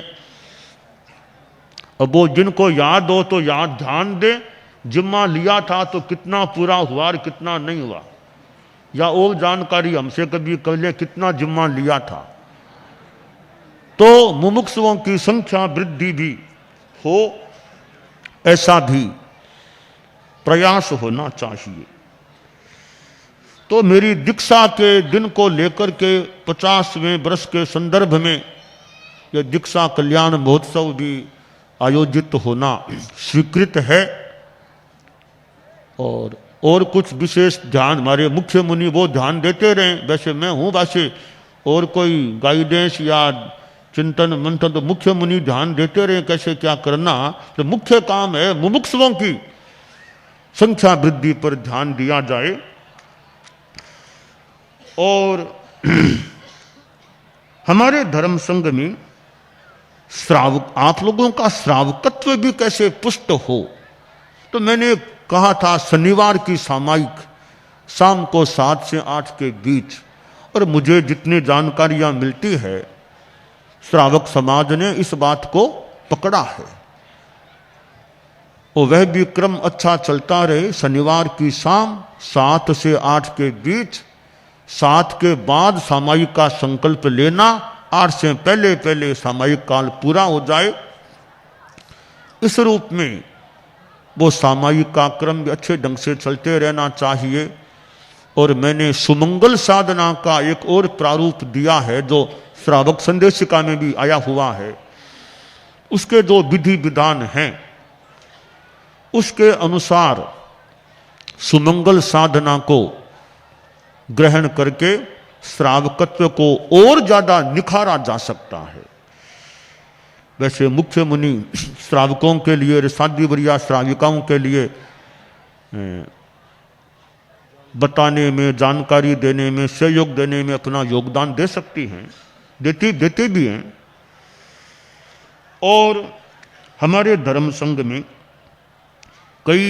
अब वो जिनको याद हो तो याद ध्यान दे, जिम्मा लिया था तो कितना पूरा हुआ और कितना नहीं हुआ, या और जानकारी हमसे कभी कर ले कितना जिम्मा लिया था। तो मुमुक्षुओं की संख्या वृद्धि भी हो, ऐसा भी प्रयास होना चाहिए। तो मेरी दीक्षा के दिन को लेकर के 50वें वर्ष के संदर्भ में यह दीक्षा कल्याण महोत्सव भी आयोजित होना स्वीकृत है। और कुछ विशेष ध्यान हमारे मुख्य मुनि वो ध्यान देते रहें। वैसे मैं हूँ, वैसे और कोई गाइडेंस या चिंतन मंथन तो मुख्य मुनि ध्यान देते रहे कैसे क्या करना। तो मुख्य काम है मुमुक्षुओं की संख्या वृद्धि पर ध्यान दिया जाए। और हमारे धर्म संघ में श्रावक, आप लोगों का श्रावकत्व भी कैसे पुष्ट हो, तो मैंने कहा था शनिवार की सामायिक शाम को 7 से 8 के बीच, और मुझे जितनी जानकारियां मिलती है श्रावक समाज ने इस बात को पकड़ा है और वह भी क्रम अच्छा चलता रहे। शनिवार की शाम 7 से 8 के बीच, 7 के बाद सामायिक का संकल्प लेना, 8 से पहले पहले सामायिक काल पूरा हो जाए, इस रूप में वो सामायिक का क्रम भी अच्छे ढंग से चलते रहना चाहिए। और मैंने सुमंगल साधना का एक और प्रारूप दिया है जो श्रावक संदेशिका में भी आया हुआ है। उसके जो विधि विधान हैं उसके अनुसार सुमंगल साधना को ग्रहण करके श्रावकत्व को और ज्यादा निखारा जा सकता है। वैसे मुख्य मुनि श्रावकों के लिए, शादी वरिया श्राविकाओं के लिए बताने में, जानकारी देने में, सहयोग देने में अपना योगदान दे सकती हैं, देते भी हैं। और हमारे धर्म संघ में कई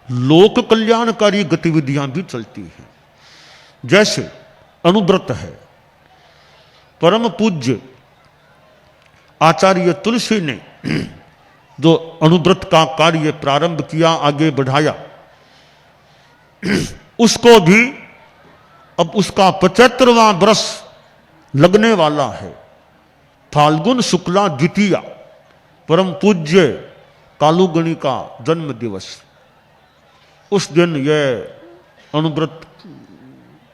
लोक कल्याणकारी गतिविधियां भी चलती हैं, जैसे अनुव्रत है। परम पूज्य आचार्य तुलसी ने जो अनुव्रत का कार्य प्रारंभ किया, आगे बढ़ाया, उसको भी अब उसका 75वां वर्ष लगने वाला है। फाल्गुन शुक्ला द्वितीया, परम पूज्य कालूगणी का जन्म दिवस, उस दिन यह अनुव्रत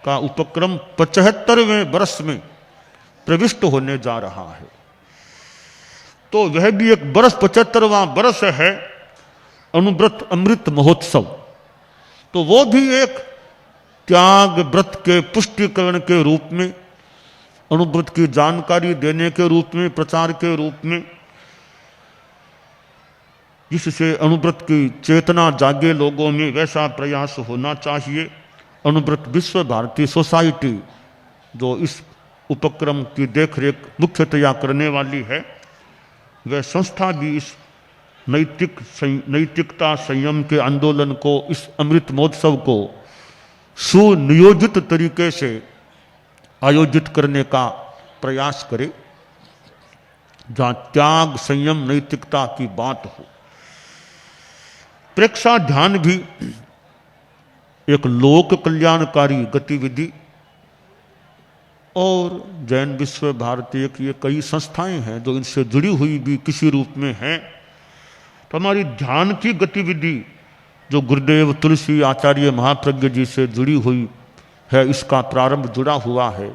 का उपक्रम 75वें वर्ष में प्रविष्ट होने जा रहा है। तो वह भी एक वर्ष, 75वां वर्ष है अनुव्रत अमृत महोत्सव। तो वो भी एक त्याग व्रत के पुष्टिकरण के रूप में, अनुव्रत की जानकारी देने के रूप में, प्रचार के रूप में, जिससे अनुव्रत की चेतना जागे लोगों में, वैसा प्रयास होना चाहिए। अनुव्रत विश्व भारती सोसाइटी जो इस उपक्रम की देखरेख मुख्यतया करने वाली है, वह संस्था भी इस नैतिकता संयम के आंदोलन को, इस अमृत महोत्सव को सुनियोजित तरीके से आयोजित करने का प्रयास करे, जहां त्याग, संयम, नैतिकता की बात हो। प्रेक्षा ध्यान भी एक लोक कल्याणकारी गतिविधि, और जैन विश्व भारती की ये कई संस्थाएं हैं जो इनसे जुड़ी हुई भी किसी रूप में हैं। तो हमारी ध्यान की गतिविधि जो गुरुदेव तुलसी आचार्य महाप्रज्ञ जी से जुड़ी हुई है, इसका प्रारंभ जुड़ा हुआ है।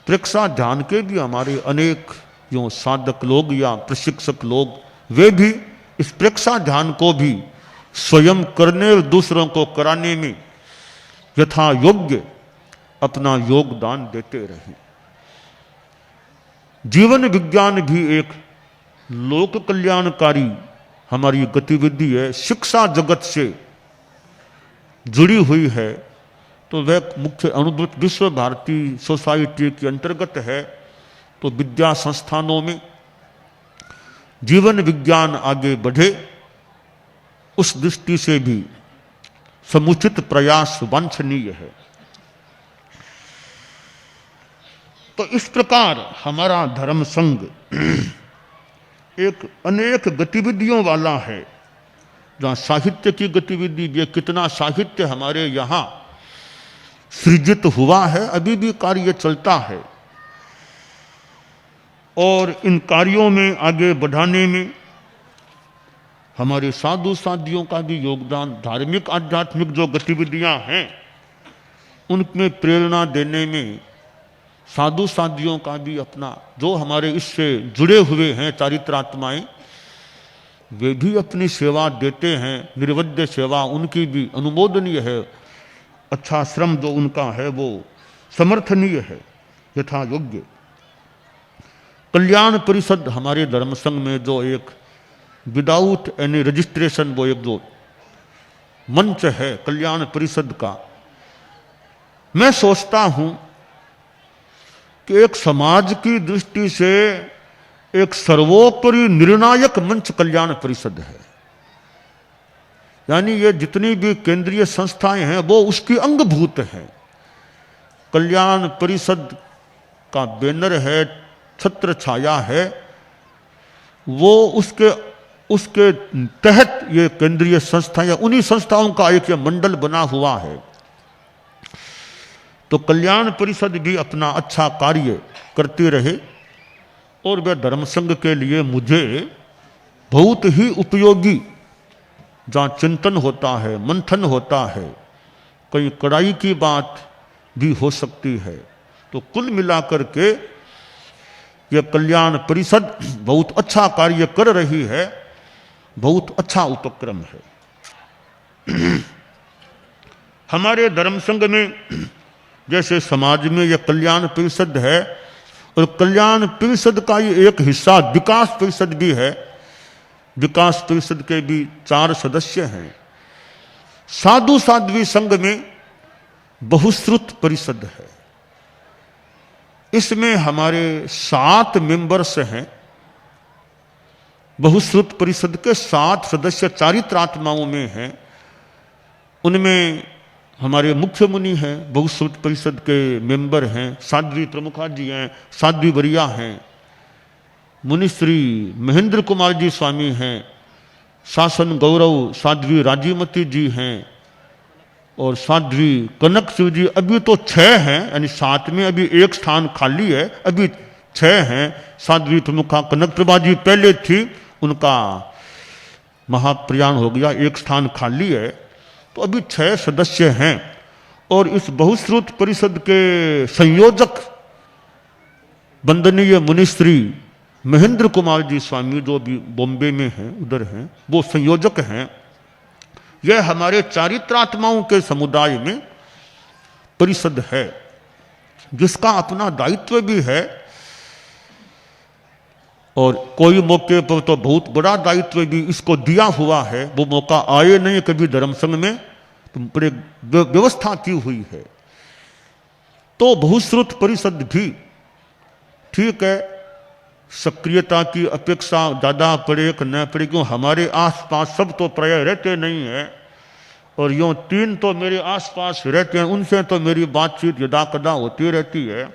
प्रेक्षा ध्यान के भी हमारे अनेक जो साधक लोग या प्रशिक्षक लोग, वे भी इस प्रेक्षा ध्यान को भी स्वयं करने और दूसरों को कराने में यथा योग्य अपना योगदान देते रहे। जीवन विज्ञान भी एक लोक कल्याणकारी हमारी गतिविधि है, शिक्षा जगत से जुड़ी हुई है। तो वह मुख्य अनुव्रत विश्व भारती सोसाइटी के अंतर्गत है। तो विद्या संस्थानों में जीवन विज्ञान आगे बढ़े, उस दृष्टि से भी समुचित प्रयास वांछनीय है। तो इस प्रकार हमारा धर्म संघ एक अनेक गतिविधियों वाला है, जहाँ साहित्य की गतिविधि भी, कितना साहित्य हमारे यहाँ सृजित हुआ है, अभी भी कार्य चलता है। और इन कार्यों में आगे बढ़ाने में हमारे साधु साधियों का भी योगदान, धार्मिक आध्यात्मिक जो गतिविधियां हैं उनमें प्रेरणा देने में साधु साधियों का भी अपना, जो हमारे इससे जुड़े हुए हैं चारित्रात्माएं, वे भी अपनी सेवा देते हैं। निर्वध्य सेवा उनकी भी अनुमोदनीय है। अच्छा श्रम जो उनका है वो समर्थनीय है यथा योग्य। कल्याण परिषद हमारे धर्म संघ में जो एक विदाउट एनी रजिस्ट्रेशन, वो एक जो मंच है कल्याण परिषद का, मैं सोचता हूं कि एक समाज की दृष्टि से एक सर्वोपरि निर्णायक मंच कल्याण परिषद है। यानी ये जितनी भी केंद्रीय संस्थाएं हैं वो उसकी अंगभूत हैं। कल्याण परिषद का बैनर है, छत्र छाया है, वो उसके तहत ये केंद्रीय संस्थाएं, उन्हीं संस्थाओं का एक ये मंडल बना हुआ है। तो कल्याण परिषद भी अपना अच्छा कार्य करती रहे और वह धर्म संघ के लिए मुझे बहुत ही उपयोगी, जहाँ चिंतन होता है, मंथन होता है, कहीं कड़ाई की बात भी हो सकती है। तो कुल मिलाकर के यह कल्याण परिषद बहुत अच्छा कार्य कर रही है, बहुत अच्छा उपक्रम है। हमारे धर्म संघ में जैसे समाज में यह कल्याण परिषद है, और कल्याण परिषद का ये एक हिस्सा विकास परिषद भी है। विकास परिषद के भी 4 सदस्य हैं। साधु साध्वी संघ में बहुश्रुत परिषद है। इसमें हमारे 7 मेंबर्स हैं। बहुश्रुत परिषद के 7 सदस्य चारित्रात्माओं में हैं। उनमें हमारे मुख्य मुनि हैं, बहुश्रुत परिषद के मेंबर हैं, साध्वी प्रमुखा जी हैं, साध्वी वरिया हैं, मुनिश्री महेंद्र कुमार जी स्वामी हैं, शासन गौरव साध्वी राजीमती जी हैं, और साध्वी कनक शिव जी। अभी तो 6 हैं, यानी 7 में अभी 1 स्थान खाली है, अभी 6 हैं। साध्वी प्रमुखा कनक प्रभा जी पहले थी, उनका महाप्रयाण हो गया, 1 स्थान खाली है, तो अभी 6 सदस्य हैं। और इस बहुश्रुत परिषद के संयोजक वंदनीय मुनिश्री महेंद्र कुमार जी स्वामी, जो भी बॉम्बे में हैं, उधर हैं, वो संयोजक हैं। यह हमारे चारित्रात्माओं के समुदाय में परिषद है, जिसका अपना दायित्व भी है। और कोई मौके पर तो बहुत बड़ा दायित्व भी इसको दिया हुआ है। वो मौका आए नहीं कभी धर्म संघ में, तो बड़े व्यवस्था की हुई है। तो बहुश्रुत परिषद भी ठीक है, सक्रियता की अपेक्षा ज़्यादा पड़े कि न पड़े, क्यों हमारे आसपास सब तो प्राय रहते नहीं हैं, और यूँ 3 तो मेरे आसपास रहते हैं, उनसे तो मेरी बातचीत यदा कदा होती रहती है।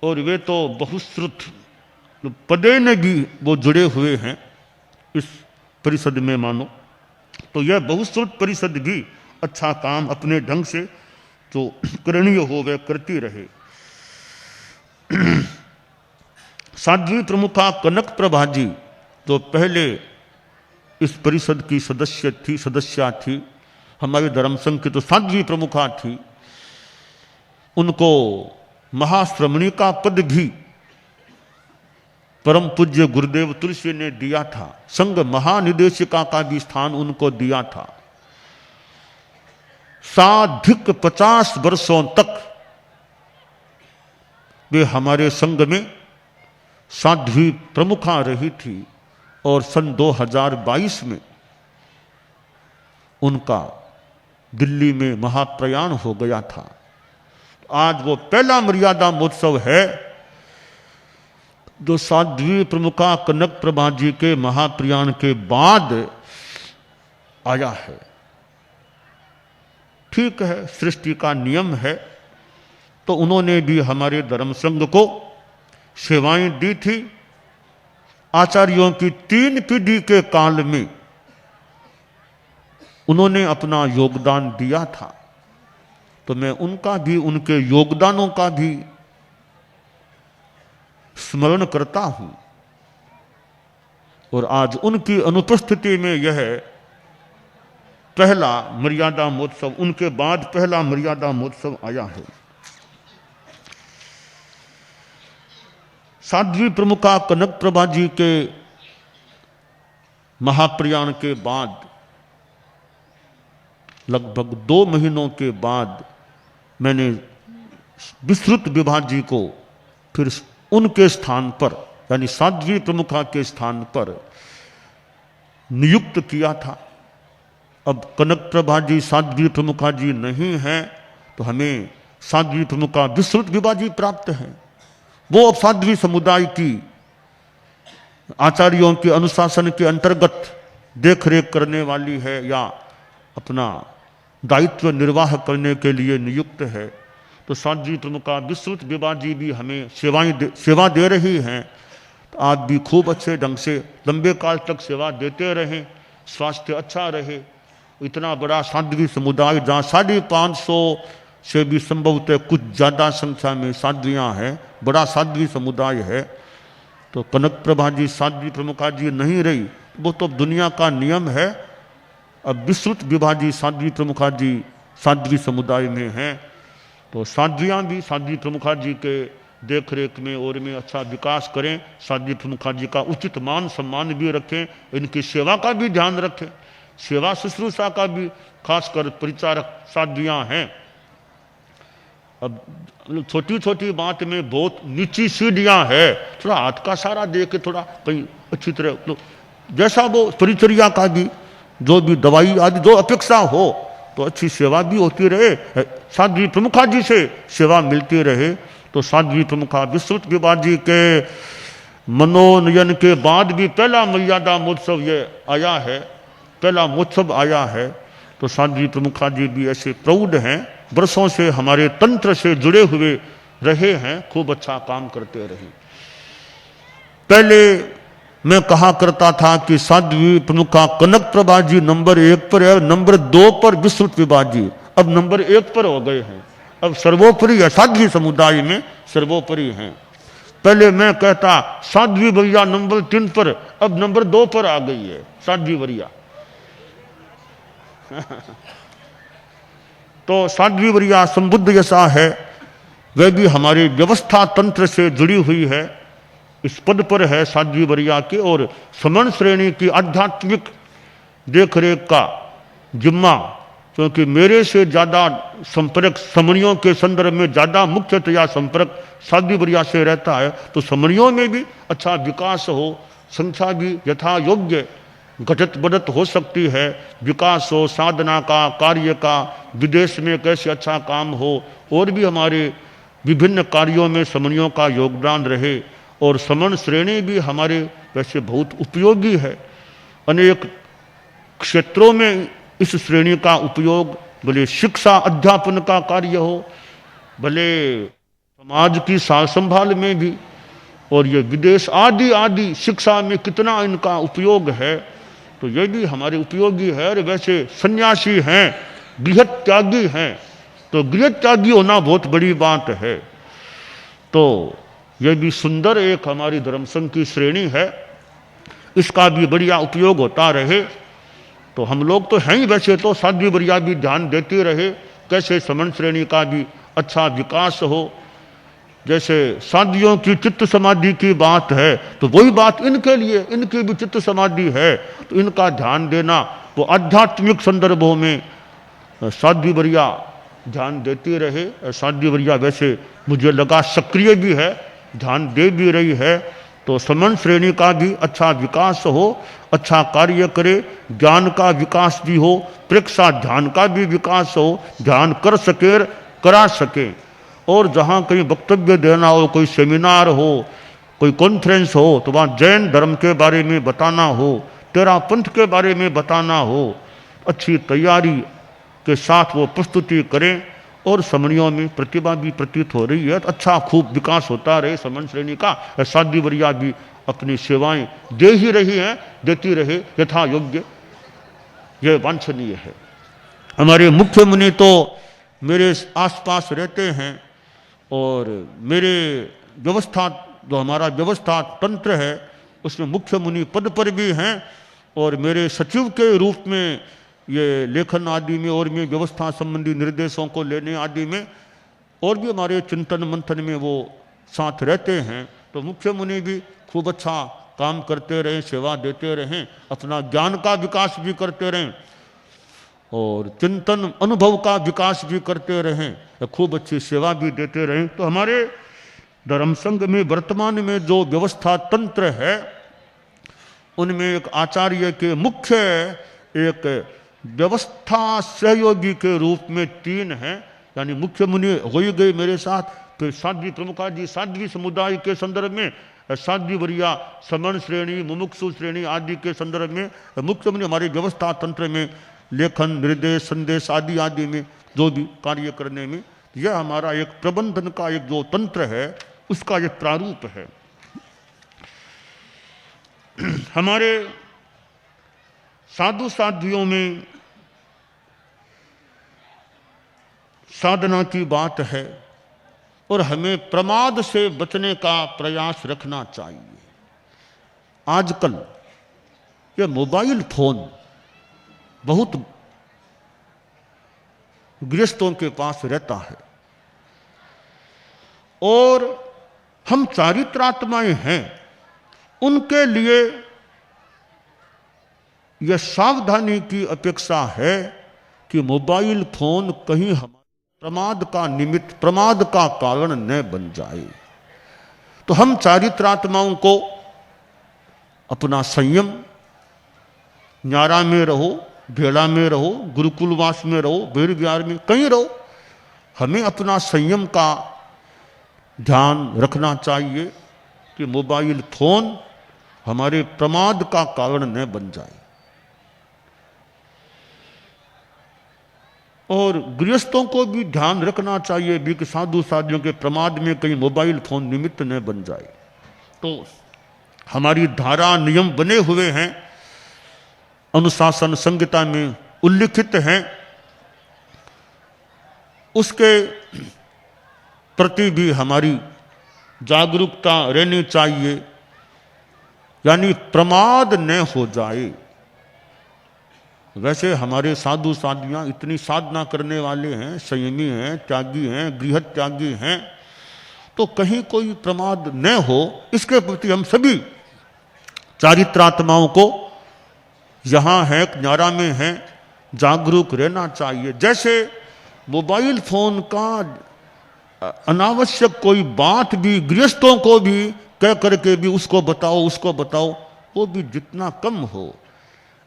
और वे तो बहुश्रुत पदे ने भी वो जुड़े हुए हैं इस परिषद में मानो। तो यह बहुश्रुत परिषद भी अच्छा काम अपने ढंग से जो करणीय हो वह करती रहे। साध्वी प्रमुखा कनक प्रभा जी, जो पहले इस परिषद की सदस्या थी, हमारे धर्म संघ की तो साध्वी प्रमुखा थी, उनको महाश्रमणी का पद भी परम पूज्य गुरुदेव तुलसी ने दिया था। संघ महानिदेशिका का भी स्थान उनको दिया था। साधिक 50 वर्षों तक वे हमारे संघ में साध्वी प्रमुखा रही थी, और सन 2022 में उनका दिल्ली में महाप्रयाण हो गया था। आज वो पहला मर्यादा महोत्सव है जो साध्वी प्रमुखा कनक प्रभा जी के महाप्रयाण के बाद आया है। ठीक है, सृष्टि का नियम है। तो उन्होंने भी हमारे धर्म संघ को सेवाएं दी थी। आचार्यों की 3 पीढ़ी के काल में उन्होंने अपना योगदान दिया था। तो मैं उनका भी, उनके योगदानों का भी स्मरण करता हूं। और आज उनकी अनुपस्थिति में यह पहला मर्यादा महोत्सव, उनके बाद पहला मर्यादा महोत्सव आया है। साध्वी प्रमुखा कनक प्रभा जी के महाप्रयाण के बाद लगभग 2 महीनों के बाद मैंने विस्तृत विभा जी को फिर उनके स्थान पर, यानी साध्वी प्रमुखा के स्थान पर नियुक्त किया था। अब कनक प्रभा जी साध्वी प्रमुखा जी नहीं हैं, तो हमें साध्वी प्रमुख का विस्तृत विभाजी प्राप्त है। वो अब साध्वी समुदाय की आचार्यों के अनुशासन के अंतर्गत देख रेख करने वाली है या अपना दायित्व निर्वाह करने के लिए नियुक्त है। तो साध्वी प्रमुख का विस्तृत विभाजी भी हमें सेवा दे रही हैं। तो आप भी खूब अच्छे ढंग से लंबे काल तक सेवा देते रहें, स्वास्थ्य अच्छा रहे। इतना बड़ा साध्वी समुदाय जहाँ 550 से भी संभवतः कुछ ज़्यादा संख्या में साध्वियाँ हैं, बड़ा साध्वी समुदाय है। तो कनक प्रभा जी साध्वी प्रमुखा जी नहीं रही, वो तो दुनिया का नियम है। अब विस्तृत विभाजी साध्वी प्रमुखा जी साध्वी समुदाय में हैं। तो साध्वियाँ भी साध्वी प्रमुखा जी के देख रेख में और में अच्छा विकास करें, साध्वी प्रमुखा जी का उचित मान सम्मान भी रखें, इनकी सेवा का भी ध्यान रखें। सेवा शुश्रूषा का भी खासकर परिचारक साध्वियाँ हैं। अब छोटी छोटी बात में बहुत नीची सीढ़ियाँ है, थोड़ा हाथ का सारा दे के थोड़ा कहीं अच्छी तरह तो जैसा वो परिचर्या का भी जो भी दवाई आदि जो अपेक्षा हो तो अच्छी सेवा भी होती रहे, साध्वी प्रमुखा जी से सेवा मिलती रहे। तो साध्वी प्रमुखा विस्तृत विभाजी के मनोनयन के बाद भी पहला मर्यादा महोत्सव ये आया है, पहला महोत्सव आया है। तो साध्वी प्रमुखा जी भी ऐसे प्रौढ़ हैं, वर्षों से हमारे तंत्र से जुड़े हुए रहे हैं, खूब अच्छा काम करते रहे। पहले मैं कहा करता था कि साध्वी प्रमुखा कनक प्रभा जी नंबर 1 पर है, नंबर 2 पर विस्तृत विभाजी, अब नंबर 1 पर हो गए हैं। अब सर्वोपरि है, साध्वी समुदाय में सर्वोपरि हैं। पहले मैं कहता साध्वी वरिया नंबर 3 पर, अब नंबर 2 पर आ गई है साध्वी वरिया। तो साध्वी वरिया संबुद्ध जैसा है, वह भी हमारी व्यवस्था तंत्र से जुड़ी हुई है, इस पद पर है साध्वी वरिया के। और समण श्रेणी की आध्यात्मिक देखरेख का जिम्मा, क्योंकि मेरे से ज़्यादा संपर्क समणियों के संदर्भ में ज़्यादा मुख्यतया संपर्क साध्वी वरिया से रहता है, तो समणियों में भी अच्छा विकास हो, संख्या भी यथा योग्य घटत बढ़त हो सकती है, विकास हो, साधना का, कार्य का, विदेश में कैसे अच्छा काम हो, और भी हमारे विभिन्न कार्यों में समणियों का योगदान रहे। और समण श्रेणी भी हमारे वैसे बहुत उपयोगी है, अनेक क्षेत्रों में इस श्रेणी का उपयोग, भले शिक्षा अध्यापन का कार्य हो, भले समाज की सार संभाल में भी, और ये विदेश आदि आदि शिक्षा में कितना इनका उपयोग है, तो ये भी हमारे उपयोगी है। और वैसे सन्यासी हैं, गृह त्यागी हैं, तो गृह त्यागी होना बहुत बड़ी बात है। तो ये भी सुंदर एक हमारी धर्म संघ की श्रेणी है, इसका भी बढ़िया उपयोग होता रहे। तो हम लोग तो हैं ही वैसे, तो साध्वी वरिया भी ध्यान देते रहे कैसे समण श्रेणी का भी अच्छा विकास हो। जैसे साध्वियों की चित्त समाधि की बात है, तो वही बात इनके लिए, इनकी भी चित्त समाधि है, तो इनका ध्यान देना, वो आध्यात्मिक संदर्भों में साध्वी वरिया ध्यान देती रहे। साध्वी वरिया वैसे मुझे लगा सक्रिय भी है, ध्यान दे भी रही है। तो समण श्रेणी का भी अच्छा विकास हो, अच्छा कार्य करे, ज्ञान का विकास भी हो, प्रेक्षा ध्यान का भी विकास हो, ध्यान कर सके, करा सके। और जहाँ कहीं वक्तव्य देना हो, कोई सेमिनार हो, कोई कॉन्फ्रेंस हो, तो वहाँ जैन धर्म के बारे में बताना हो, तेरा पंथ के बारे में बताना हो, अच्छी तैयारी के साथ वो प्रस्तुति करें। और समणियों में प्रतिभा भी प्रतीत हो रही है, तो अच्छा खूब विकास होता रहे समण श्रेणी का। साध्वी वरिया भी अपनी सेवाएं दे ही रही हैं, देती रहे यथा योग्य, यह वांछनीय है। हमारे मुख्य मुनि तो मेरे आसपास रहते हैं, और मेरे व्यवस्था जो हमारा व्यवस्था तंत्र है उसमें मुख्य मुनि पद पर भी हैं, और मेरे सचिव के रूप में ये लेखन आदि में और में व्यवस्था संबंधी निर्देशों को लेने आदि में, और भी हमारे चिंतन मंथन में वो साथ रहते हैं। तो मुख्य मुनि भी खूब अच्छा काम करते रहें, सेवा देते रहें, अपना ज्ञान का विकास भी करते रहें, और चिंतन अनुभव का विकास भी करते रहें, खूब अच्छी सेवा भी देते रहें। तो हमारे धर्म संघ में वर्तमान में जो व्यवस्था तंत्र है, उनमें एक आचार्य के मुख्य एक व्यवस्था सहयोगी के रूप में 3 हैं। यानी मुख्य मुनि हो ही गए मेरे साथ। फिर साध्वी प्रमुखादि साध्वी समुदाय के संदर्भ में साध्वी वरिया समण श्रेणी मुमुक्षु श्रेणी आदि के संदर्भ में मुख्य मुनि हमारे व्यवस्था तंत्र में लेखन निर्देश संदेश आदि आदि में जो भी कार्य करने में यह हमारा एक प्रबंधन का एक जो तंत्र है उसका एक प्रारूप है। हमारे साधु साध्वियों में साधना की बात है और हमें प्रमाद से बचने का प्रयास रखना चाहिए। आजकल ये मोबाइल फोन बहुत गृहस्थों के पास रहता है और हम चारित्रात्माएं हैं, उनके लिए यह सावधानी की अपेक्षा है कि मोबाइल फोन कहीं हम प्रमाद का निमित्त प्रमाद का कारण न बन जाए। तो हम चारित्रात्माओं को अपना संयम, न्यारा में रहो, भेड़ा में रहो, गुरुकुलवास में रहो, वीर विहार में कहीं रहो, हमें अपना संयम का ध्यान रखना चाहिए कि मोबाइल फोन हमारे प्रमाद का कारण न बन जाए। और गृहस्थों को भी ध्यान रखना चाहिए भी कि साधु साधियों के प्रमाद में कहीं मोबाइल फोन निमित्त न बन जाए। तो हमारी धारा नियम बने हुए हैं, अनुशासन संहिता में उल्लिखित हैं, उसके प्रति भी हमारी जागरूकता रहनी चाहिए, यानी प्रमाद न हो जाए। वैसे हमारे साधु साधियाँ इतनी साधना करने वाले हैं, संयमी हैं, त्यागी हैं, गृहस्थ त्यागी हैं, तो कहीं कोई प्रमाद न हो इसके प्रति हम सभी चारित्रात्माओं को यहाँ है न्यारा में हैं जागरूक रहना चाहिए। जैसे मोबाइल फोन का अनावश्यक कोई बात भी गृहस्थों को भी कह करके भी उसको बताओ, वो भी जितना कम हो।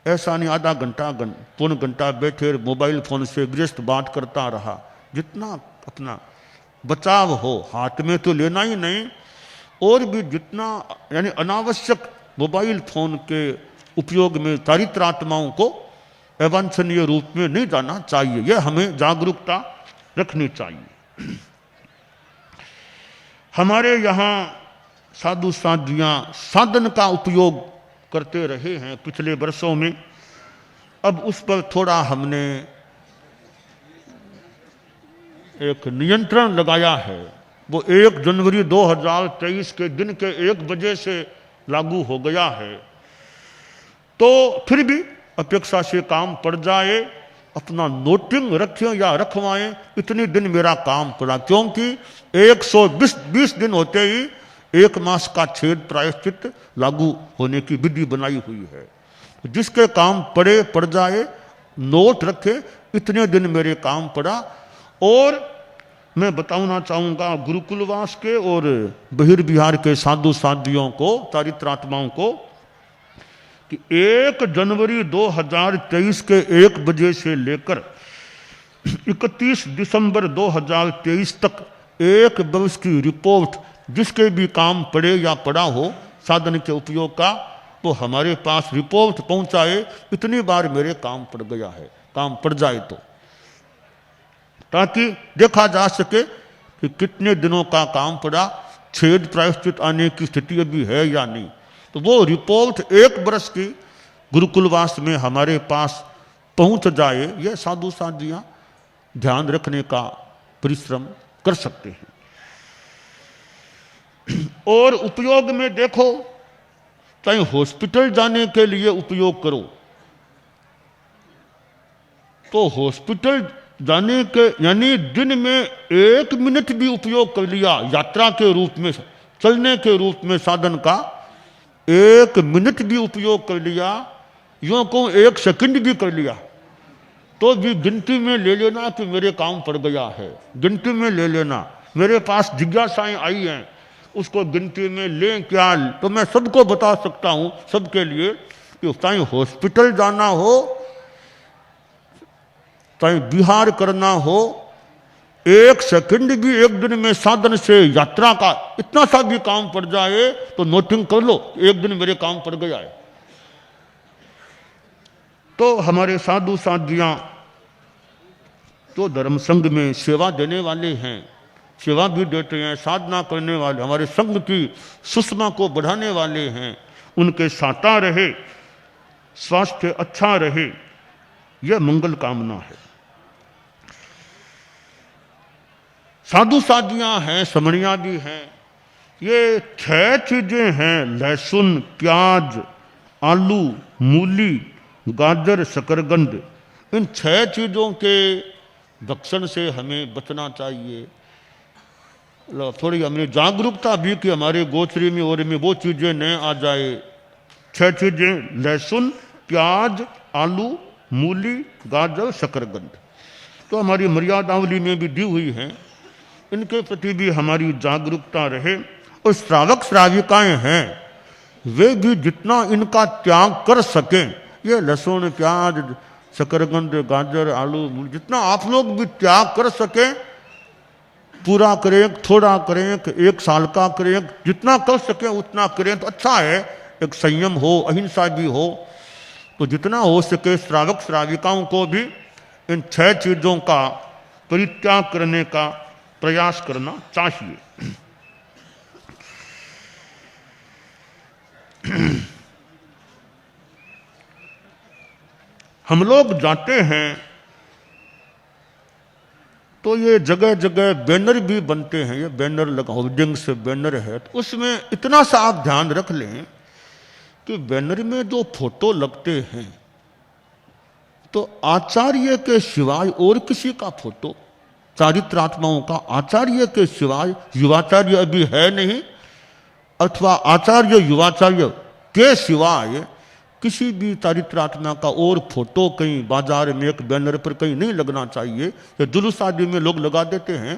ऐसा नहीं आधा घंटा पौन घंटा बैठे मोबाइल फोन से गृहस्थ बात करता रहा, जितना अपना बचाव हो, हाथ में तो लेना ही नहीं, और भी जितना यानी अनावश्यक मोबाइल फोन के उपयोग में चारित्रात्माओं को अवांछनीय रूप में नहीं जाना चाहिए। यह हमें जागरूकता रखनी चाहिए। हमारे यहाँ साधु साध्वियाँ साधन का उपयोग करते रहे हैं पिछले वर्षों में। अब उस पर थोड़ा हमने एक नियंत्रण लगाया है। वो 1 जनवरी 2023 के दिन के 1 बजे से लागू हो गया है। तो फिर भी अपेक्षा से काम पड़ जाए, अपना नोटिंग रखें या रखवाएं, इतने दिन मेरा काम पड़ा, क्योंकि 120 दिन होते ही 1 मास का छेद प्रायश्चित लागू होने की विधि बनाई हुई है। जिसके काम पड़ जाए, नोट रखे, इतने दिन मेरे काम पड़ा। और मैं बताना चाहूँगा गुरुकुलवास के और बहिर्विहार के साधु साध्वियों को, चारित्रात्माओं को, कि 1 जनवरी 2023 के 1 बजे से लेकर 31 दिसंबर 2023 तक 1 वर्ष की रिपोर्ट जिसके भी काम पड़े या पड़ा हो साधन के उपयोग का, वो हमारे पास रिपोर्ट पहुंचाए, इतनी बार मेरे काम पड़ गया है, काम पड़ जाए तो, ताकि देखा जा सके कि कितने दिनों का काम पड़ा, छेद प्रायश्चित आने की स्थिति अभी है या नहीं। तो वो रिपोर्ट 1 वर्ष की गुरुकुलवास में हमारे पास पहुंच जाए, यह साधु साधियाँ ध्यान रखने का परिश्रम कर सकते हैं। और उपयोग में देखो, चाहे हॉस्पिटल जाने के लिए उपयोग करो, तो हॉस्पिटल जाने के यानी दिन में 1 मिनट भी उपयोग कर लिया, यात्रा के रूप में, चलने के रूप में साधन का 1 मिनट भी उपयोग कर लिया, यूं कहूं 1 सेकंड भी कर लिया, तो भी गिनती में ले लेना कि मेरे काम पड़ गया है। गिनती में ले लेना। मेरे पास जिज्ञासाएं आई हैं, उसको गिनती में लें क्या, तो मैं सबको बता सकता हूं, सबके लिए, कि चाहे हॉस्पिटल जाना हो, चाहे विहार करना हो, एक सेकंड भी एक दिन में साधन से यात्रा का इतना सा भी काम पड़ जाए तो नोटिंग कर लो, एक दिन मेरे काम पड़ गया है। तो हमारे साधु साधियां तो धर्म संघ में सेवा देने वाले हैं, सेवा भी देते हैं, साधना करने वाले, हमारे संघ की सुषमा को बढ़ाने वाले हैं, उनके साता रहे, स्वास्थ्य अच्छा रहे, यह मंगल कामना है। साधु साधियां हैं, समणियां भी हैं। ये 6 चीजें हैं, लहसुन, प्याज, आलू, मूली, गाजर, शकरकंद। इन 6 चीजों के भक्षण से हमें बचना चाहिए। थोड़ी हमें जागरूकता भी कि हमारे गोचरी में और में वो चीजें न आ जाए। 6 चीजें, लहसुन, प्याज, आलू, मूली, गाजर, शकरकंद, तो हमारी मर्यादावली में भी दी हुई हैं। इनके प्रति भी हमारी जागरूकता रहे। और श्रावक श्राविकाएं हैं, वे भी जितना इनका त्याग कर सकें, ये लहसुन, प्याज, शकरकंद, गाजर, आलू, मूली, जितना आप लोग भी त्याग कर सकें, पूरा करें, थोड़ा करें, 1 साल का करें, जितना कर सकें उतना करें तो अच्छा है। एक संयम हो, अहिंसा भी हो, तो जितना हो सके श्रावक श्राविकाओं को भी इन 6 चीजों का परित्याग करने का प्रयास करना चाहिए। हम लोग जाते हैं तो ये जगह जगह बैनर भी बनते हैं, ये बैनर लगा, होर्डिंग से बैनर है, तो उसमें इतना सा आप ध्यान रख लें कि बैनर में जो फोटो लगते हैं तो आचार्य के सिवाय और किसी का फोटो, चारित्रात्माओं का आचार्य के सिवाय, युवाचार्य अभी है नहीं, अथवा आचार्य युवाचार्य के सिवाय किसी भी चारित्रात्मा का और फोटो कहीं बाजार में एक बैनर पर कहीं नहीं लगना चाहिए। ये जुलूस आदि में लोग लगा देते हैं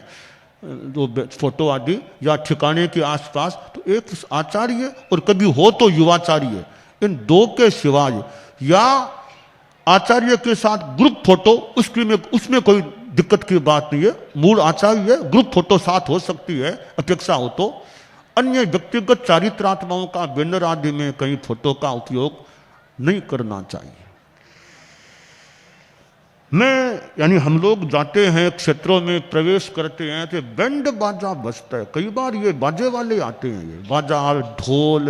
जो फोटो आदि, या ठिकाने के आसपास, तो एक आचार्य और कभी हो तो युवाचार्य, इन 2 के सिवाय, या आचार्य के साथ ग्रुप फोटो, उसमें कोई दिक्कत की बात नहीं है, मूल आचार्य ग्रुप फोटो साथ हो सकती है अपेक्षा हो तो। अन्य व्यक्तिगत चारित्रात्माओं का बैनर आदि में कहीं फोटो का उपयोग नहीं करना चाहिए। यानी हम लोग जाते हैं क्षेत्रों में, प्रवेश करते हैं तो बैंड बाजा बजता है। कई बार ये बाजे वाले आते हैं, ये बाजा, ढोल,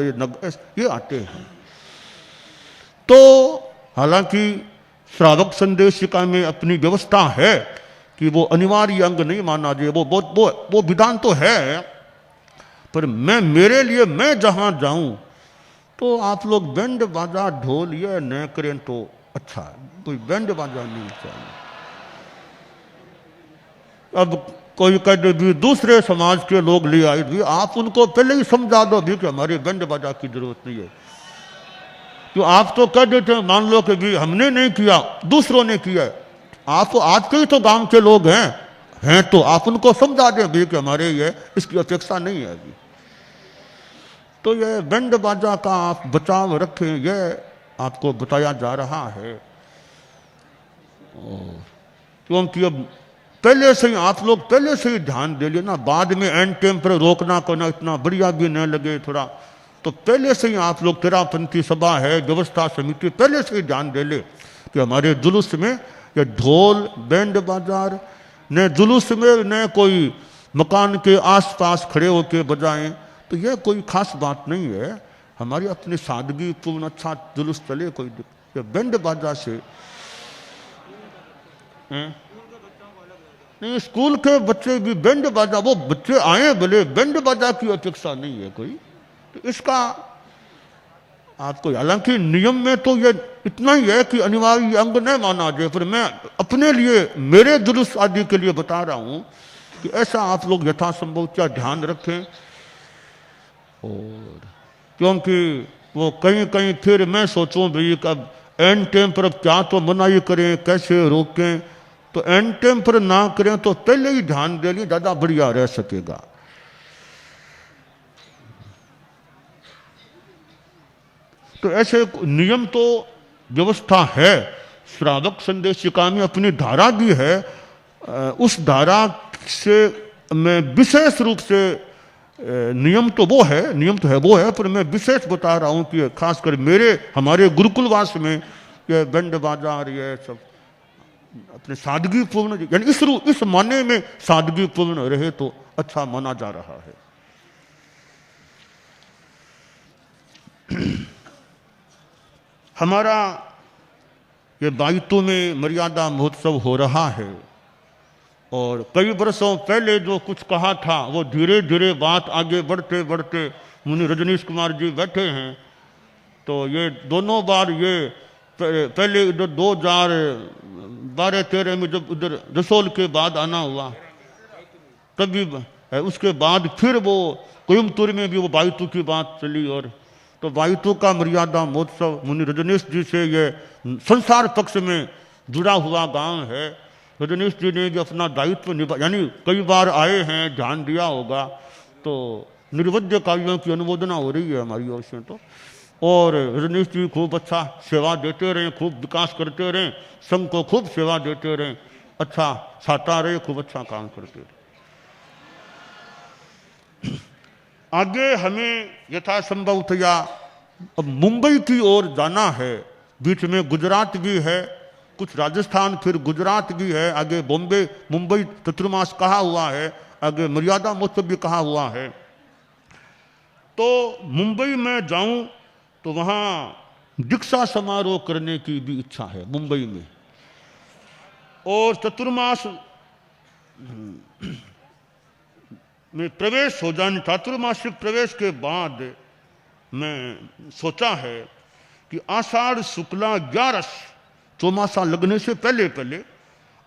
ये आते हैं। तो हालांकि श्रावक संदेशिका में अपनी व्यवस्था है कि वो अनिवार्य अंग नहीं माना जाए, वो विधान तो है, पर मेरे लिए मैं जहां जाऊं तो आप लोग बैंड बाजा ढोल ये न करें तो अच्छा है, कोई बैंड बाजा नहीं चाहिए। अब कोई कह दे भी दूसरे समाज के लोग ले आए भी, आप उनको पहले ही समझा दो भी कि हमारे बैंड बाजा की जरूरत नहीं है। तो आप तो कह देते हैं, मान लो कि भी हमने नहीं किया, दूसरों ने किया, आप आपके ही तो गांव के लोग हैं तो आप उनको समझा दें भी कि हमारे ये इसकी अपेक्षा नहीं है अभी। तो ये बैंड बाजा का आप बचाव रखें, यह आपको बताया जा रहा है। क्योंकि अब पहले से ही आप लोग पहले से ही ध्यान दे लेना, बाद में एंड टाइम पर रोकना करना इतना बढ़िया भी न लगे थोड़ा, तो पहले से ही आप लोग, तेरापंथी सभा है, व्यवस्था समिति, पहले से ही ध्यान दे ले कि हमारे जुलूस में ये ढोल बैंड बाजार न जुलूस में न कोई मकान के आसपास खड़े होके बजाएं, तो यह कोई खास बात नहीं है। हमारी अपनी सादगी पूर्ण अच्छा जुलूस चले, कोई बैंड बाजा से नहीं। स्कूल के बच्चे भी बैंड बाजा, वो बच्चे आए भले, बैंड बाजा की अपेक्षा नहीं है कोई। तो इसका आपको, हालांकि नियम में तो ये इतना ही है कि अनिवार्य अंग नहीं माना जाए, पर मैं अपने लिए, मेरे जुलूस आदि के लिए बता रहा हूं कि ऐसा आप लोग यथासंभव क्या ध्यान रखें। और क्योंकि वो कहीं कहीं फिर मैं सोचूं भाई कब एंड टाइम पर क्या तो मनाही करें, कैसे रोकें, तो एंड टाइम पर ना करें तो पहले ही ध्यान दे लें, ज़्यादा बढ़िया रह सकेगा। तो ऐसे नियम तो व्यवस्था है, श्रावक संदेशिका में अपनी धारा भी है, उस धारा से मैं विशेष रूप से नियम तो वो है, पर मैं विशेष बता रहा हूं कि खासकर हमारे गुरुकुलवास में ये बैंड बाजा और ये सब अपने सादगी पूर्ण, यानी इस माने में सादगी पूर्ण रहे तो अच्छा माना जा रहा है। हमारा ये दायित्व में मर्यादा महोत्सव हो रहा है, और कई वर्षों पहले जो कुछ कहा था वो धीरे धीरे बात आगे बढ़ते बढ़ते मुनि रजनीश कुमार जी बैठे हैं, तो ये दोनों बार ये पहले इधर 2012-13 में जब उधर रसोल के बाद आना हुआ, तभी उसके बाद फिर वो कोयम्बतूर में भी वो वायुतु की बात चली, और तो वायुतु का मर्यादा महोत्सव मुनि रजनीश जी से ये संसार पक्ष में जुड़ा हुआ गांव है। रजनीश जी ने भी अपना दायित्व यानी कई बार आए हैं, ध्यान दिया होगा, तो निर्वध्य काव्यों की अनुमोदना हो रही है हमारी ओर से तो, और रजनीश जी खूब अच्छा सेवा देते रहे, खूब विकास करते रहे, संघ को खूब सेवा देते रहे, अच्छा छाता रहे, खूब अच्छा काम करते रहे। आगे हमें यथासंभवतया अब मुंबई की ओर जाना है, बीच में गुजरात भी है, कुछ राजस्थान, फिर गुजरात भी है, आगे बॉम्बे मुंबई चतुर्मास कहा हुआ है, आगे मर्यादा महोत्सव भी कहा हुआ है। तो मुंबई में जाऊं तो वहां दीक्षा समारोह करने की भी इच्छा है मुंबई में, और चतुर्मास में प्रवेश हो जाने, चातुर्मासिक प्रवेश के बाद मैं सोचा है कि आषाढ़ शुक्ला 11 चौमासा लगने से पहले पहले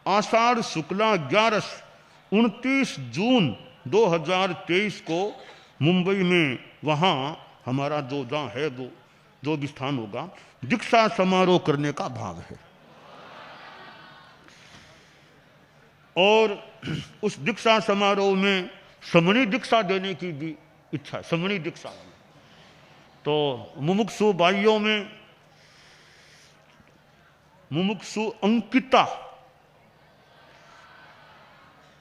आषाढ़ शुक्ला 11 29 जून 2023 को मुंबई में वहाँ हमारा जो जहाँ है वो जो भी स्थान होगा, दीक्षा समारोह करने का भाव है। और उस दीक्षा समारोह में समणी दीक्षा देने की भी इच्छा है। समणी दीक्षा तो मुमुक्षु भाइयों में मुमुक्षु अंकिता,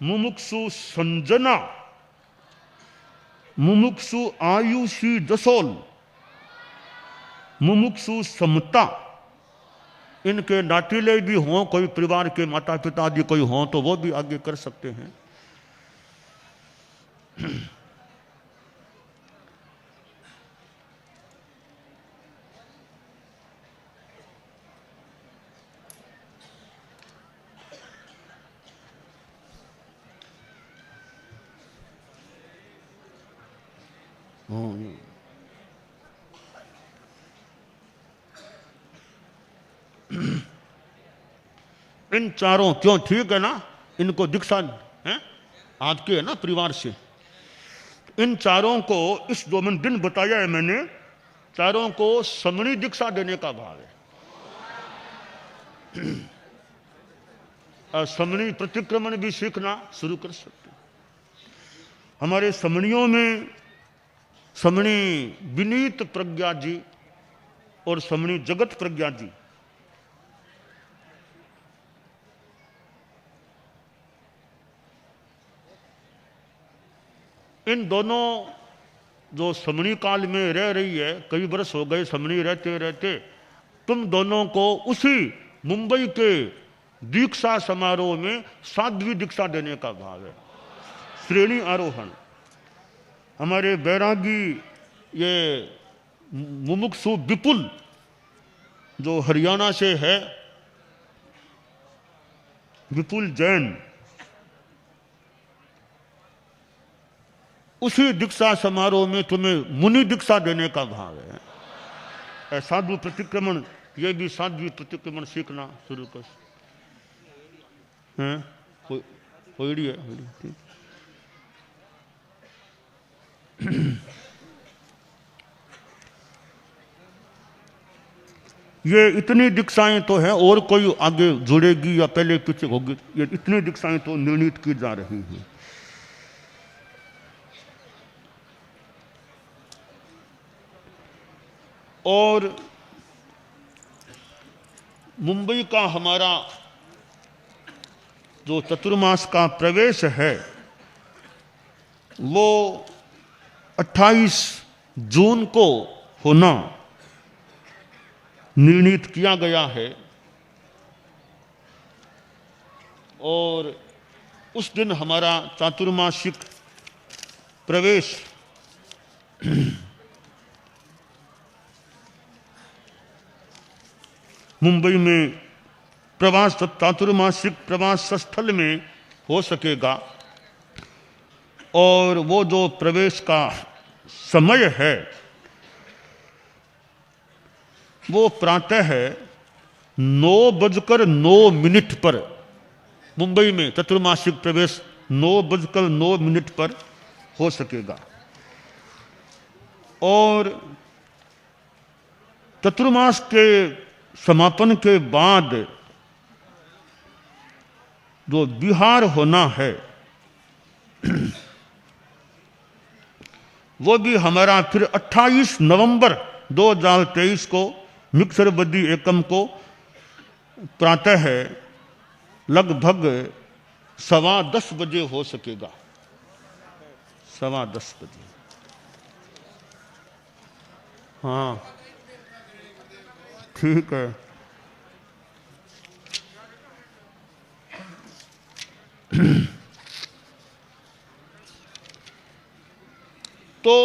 मुमुक्षु संजना, मुमुक्षु आयुषी जसोल, मुमुक्षु समता, इनके नातीले भी हों, कोई परिवार के माता पिता आदि कोई हों तो वो भी आगे कर सकते हैं। इन चारों क्यों ठीक है ना, इनको दीक्षा है आपके है ना परिवार से। इन चारों को इस 2 दिन बताया है मैंने, चारों को समणी दीक्षा देने का भाव है। समणी प्रतिक्रमण भी सीखना शुरू कर सकते। हमारे समणियों में समणी विनीत प्रज्ञा जी और समणी जगत प्रज्ञा जी, इन दोनों जो समणी काल में रह रही है, कई वर्ष हो गए समणी रहते रहते, तुम दोनों को उसी मुंबई के दीक्षा समारोह में साध्वी दीक्षा देने का भाव है। श्रेणी आरोहण हमारे बैरागी ये मुमुक्षु विपुल जो हरियाणा से है, विपुल जैन, उसी दीक्षा समारोह में तुम्हें मुनि दीक्षा देने का भाव है। साधु प्रतिक्रमण, ये भी साध्वी प्रतिक्रमण सीखना शुरू कर हैं। होड़ी है होड़ी। ये इतनी दीक्षाएं तो हैं, और कोई आगे जुड़ेगी या पहले पीछे होगी, ये इतनी दीक्षाएं तो निर्णित की जा रही हैं। और मुंबई का हमारा जो चतुर्मास का प्रवेश है, वो 28 जून को होना निर्णित किया गया है और उस दिन हमारा चातुर्मासिक प्रवेश मुंबई में प्रवास चातुर्मासिक प्रवास स्थल में हो सकेगा और वो जो प्रवेश का समय है वो प्रातः है 9:09 पर मुंबई में चतुर्मासिक प्रवेश 9:09 पर हो सकेगा और चतुर्मास के समापन के बाद जो विहार होना है वो भी हमारा फिर 28 नवंबर 2023 को मिक्सर बद्दी एकम को प्रातः है लगभग 10:15 बजे हो सकेगा। 10:15 बजे। हाँ ठीक है। तो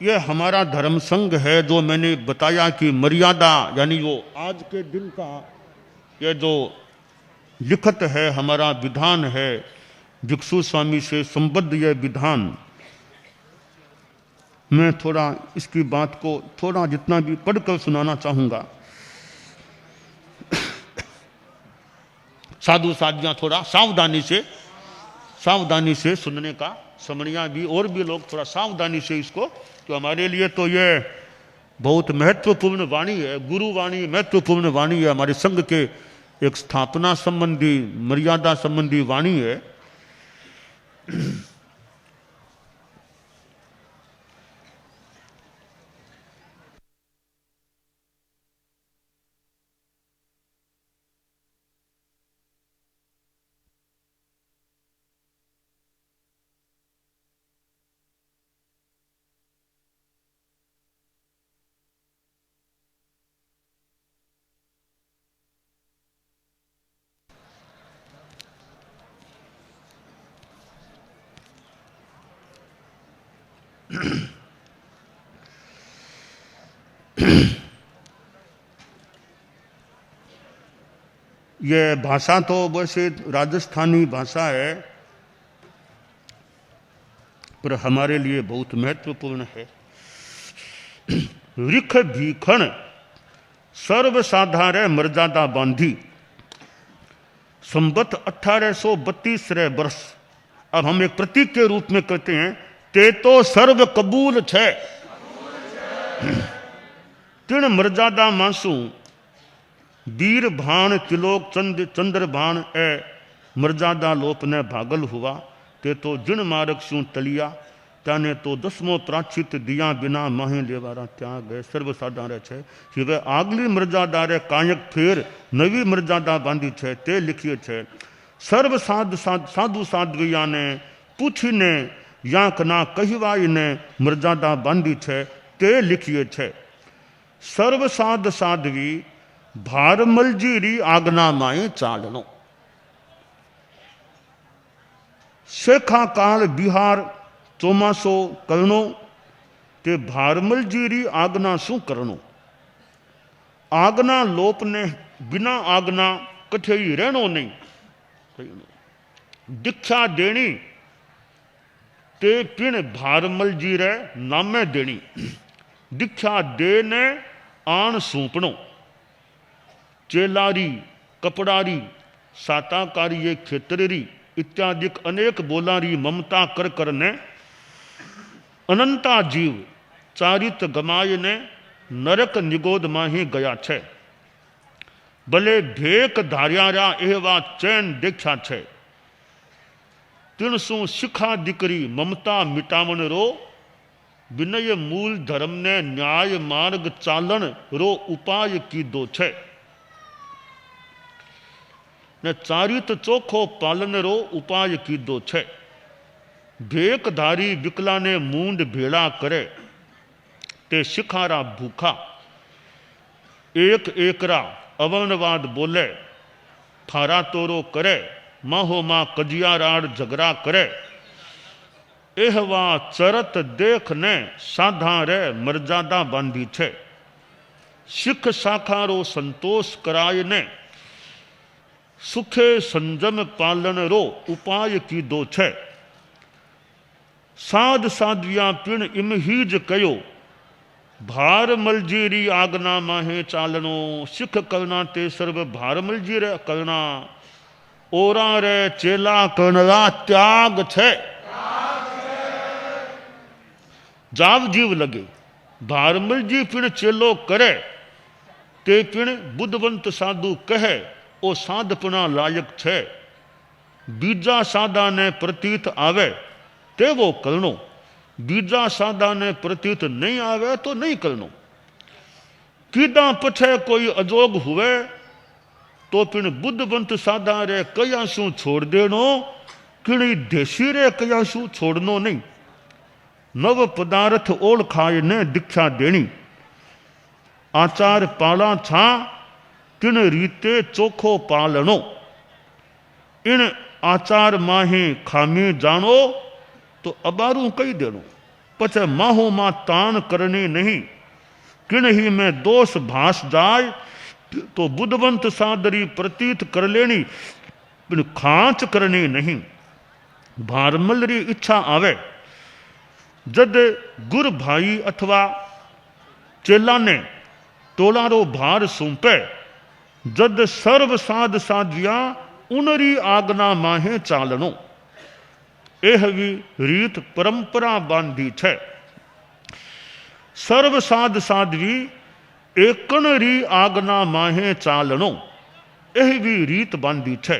ये हमारा धर्म संघ है जो मैंने बताया कि मर्यादा यानी वो आज के दिन का ये जो लिखत है हमारा विधान है भिक्षु स्वामी से संबद्ध यह विधान मैं थोड़ा इसकी बात को थोड़ा जितना भी पढ़कर सुनाना चाहूँगा। साधु साधियाँ थोड़ा सावधानी से सुनने का समणिया भी और भी लोग थोड़ा सावधानी से इसको तो हमारे लिए तो ये बहुत महत्वपूर्ण वाणी है गुरु वाणी महत्वपूर्ण वाणी है हमारे संघ के एक स्थापना संबंधी मर्यादा संबंधी वाणी है। ये भाषा तो वैसे राजस्थानी भाषा है पर हमारे लिए बहुत महत्वपूर्ण है। रिख भीखण सर्वसाधारण मर्यादा बांधी संबत 1832 रे वर्ष। अब हम एक प्रतीक के रूप में कहते हैं ते तो सर्व कबूल छे तीन मर्यादा मासू वीर भाण तिलोक चंद्र भाण ए मर्यादा लोप ने भागल हुआ ते तो जिन मार्ग शू टलिया त्याने तो 10मो प्राचित दिया बिना माही लेवारा त्याग गए सर्वसाधारण छे कि वे आगली मर्यादा रे कायक फेर नवी मर्यादा बांधी छे ते लिखिए छे सर्व साधु साध्विया ने पूछी ने यांक ना कहवाई ने मर्यादा बांधी छे ते लिखिए छे सर्व साध्वी भारमलजीरी आज्ञा माए चालनो शेखा काल बिहार चौमासो करनो ते भारमलजीरी आज्ञा शू करनो आज्ञा लोप ने बिना आज्ञा कठे ही रहनो नहीं दीक्षा देनी ते पिण भारमलजी रे नामे देनी दीक्षा दे ने आण सूपणो चेलारी कपड़ारी साताकारी ये खेतरेरी इत्यादि अनेक बोलारी ममता कर करने अनंता जीव चारित गमाय ने नरक निगोद माही गया छे भले भेक धार्यारा एवा चैन देखा छे तिणसु शिखा दिकरी ममता मिटावण रो विनय मूल धर्म ने न्याय मार्ग चालन रो उपाय कीधो छे ने चारित चोखो पालन रो उपाय कीधो छे भेकधारी विकला ने मूंड भेड़ा करे, ते शिखारा भूखा एक एकरा अवर्णवाद बोले, थारा तोरो करे, माहो माँ कजिया राड़ झगड़ा करे, एहवा चरत देख ने साधा रे मर्यादा बांधी छे, सिख शाखारो संतोष कराय ने सुखे संजम पालन रो उपाय कीधो छे, साध साध्विया पिण इम हीज कयो, भार मलजीरी आगना माहे चालनो, सिख करना ते सर्व भार मलजीर करना, ओरा रे चेला करना त्याग छे, जाव जीव लगे, भारमल जी पिण चेलो करे, ते पिण बुद्धवंत साधु कहे, ओ साधपना लायक छे, बीजा साधा ने प्रतीत आवे ते वो करनो, बीजा साधा ने प्रतीत नहीं आवे तो नहीं करनो, कीदा पछे कोई अजोग हुए तो पिण बुद्धवंत साधा रे कयासू छोड़ देनो, किणी देशी रे कयासू छोड़नो नहीं, नव पदार्थ ओढ़ खाए ने दीक्षा देनी, आचार पाला छा तिन रीते चोखो पालनो, इन आचार माहे खामी जानो तो अबारू कही देनो, पछे माहो मां तान करनी नहीं, किन ही में दोष भास जाए तो बुद्धवंत सादरी प्रतीत कर लेनी, पिन खांच करनी नहीं, भारमल री इच्छा आवे, जद गुर भाई अथवा चेला ने टोलारो भार सौंपे, जद सर्व साध साध्या उनरी आज्ञा माहे चालनो, एह भी रीत परंपरा बांधी छे, सर्व साध साध्वी एकन री आज्ञा माहे चालनो, एह भी रीत बांधी छे,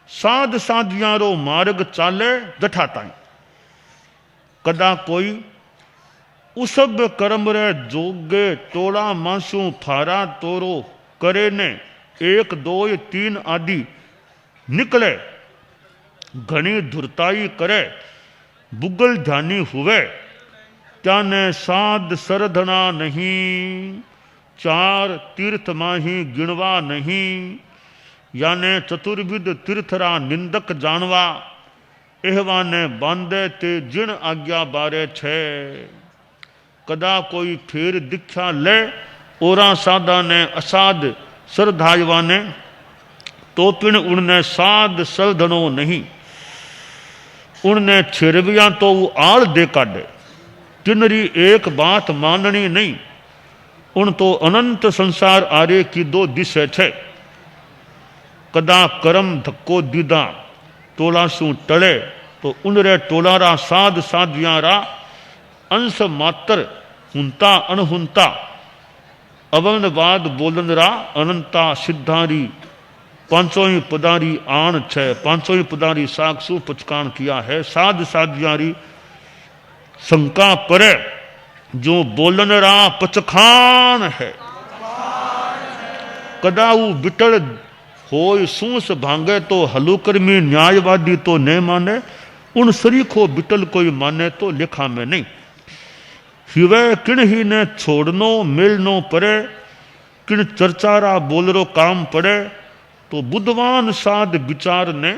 साध साध्यारो मार्ग चाले जठा ताई, कदा कोई उसब कर्म रे जोगे टोला मासू थारा तोरो करे ने एक दो तीन आदि निकले, घनी धुरताई करे, बुगल ध्यानी हुए, त्याने साध सरधना नहीं, चार तीर्थ माही गिणवा नहीं, याने चतुर्विध तीर्थरा निंदक जानवा, एहवाने बांधे ते जिण आज्ञा बारे छे, कदा कोई फिर दीक्षा ले ओरा साधा ने असाध श्रद्धायवा ने, तो पिण उनने साध सरधनो नहीं, उनने छिरविया तो वो आल दे काढ़े, तिनरी एक बात माननी नहीं, उन तो अनंत संसार आरे की दो दिशे छे, कदा करम धक्को दीदा टोला शू टले तो उनरे टोलारा साध साध्यारा अंश मात्र हुंता अनहुंता, अवर्णवाद बोलनरा अनंता सिद्धारी, पांचों ही पदारी आन छे, पांचों ही पदारी साक्षु पचकान किया है, साध साध्यारी शंका परे, जो बोलनरा पचखान है, कदाऊ बिटल होय सूस भांगे तो हलुकर्मी न्यायवादी तो न माने, उन सरीखो बिटल कोई माने तो लेखा में नहीं, हिवे किण ही ने छोड़नो मिलनो पड़े, किण चर्चारा बोलरो काम पड़े, तो बुद्धवान साध विचार ने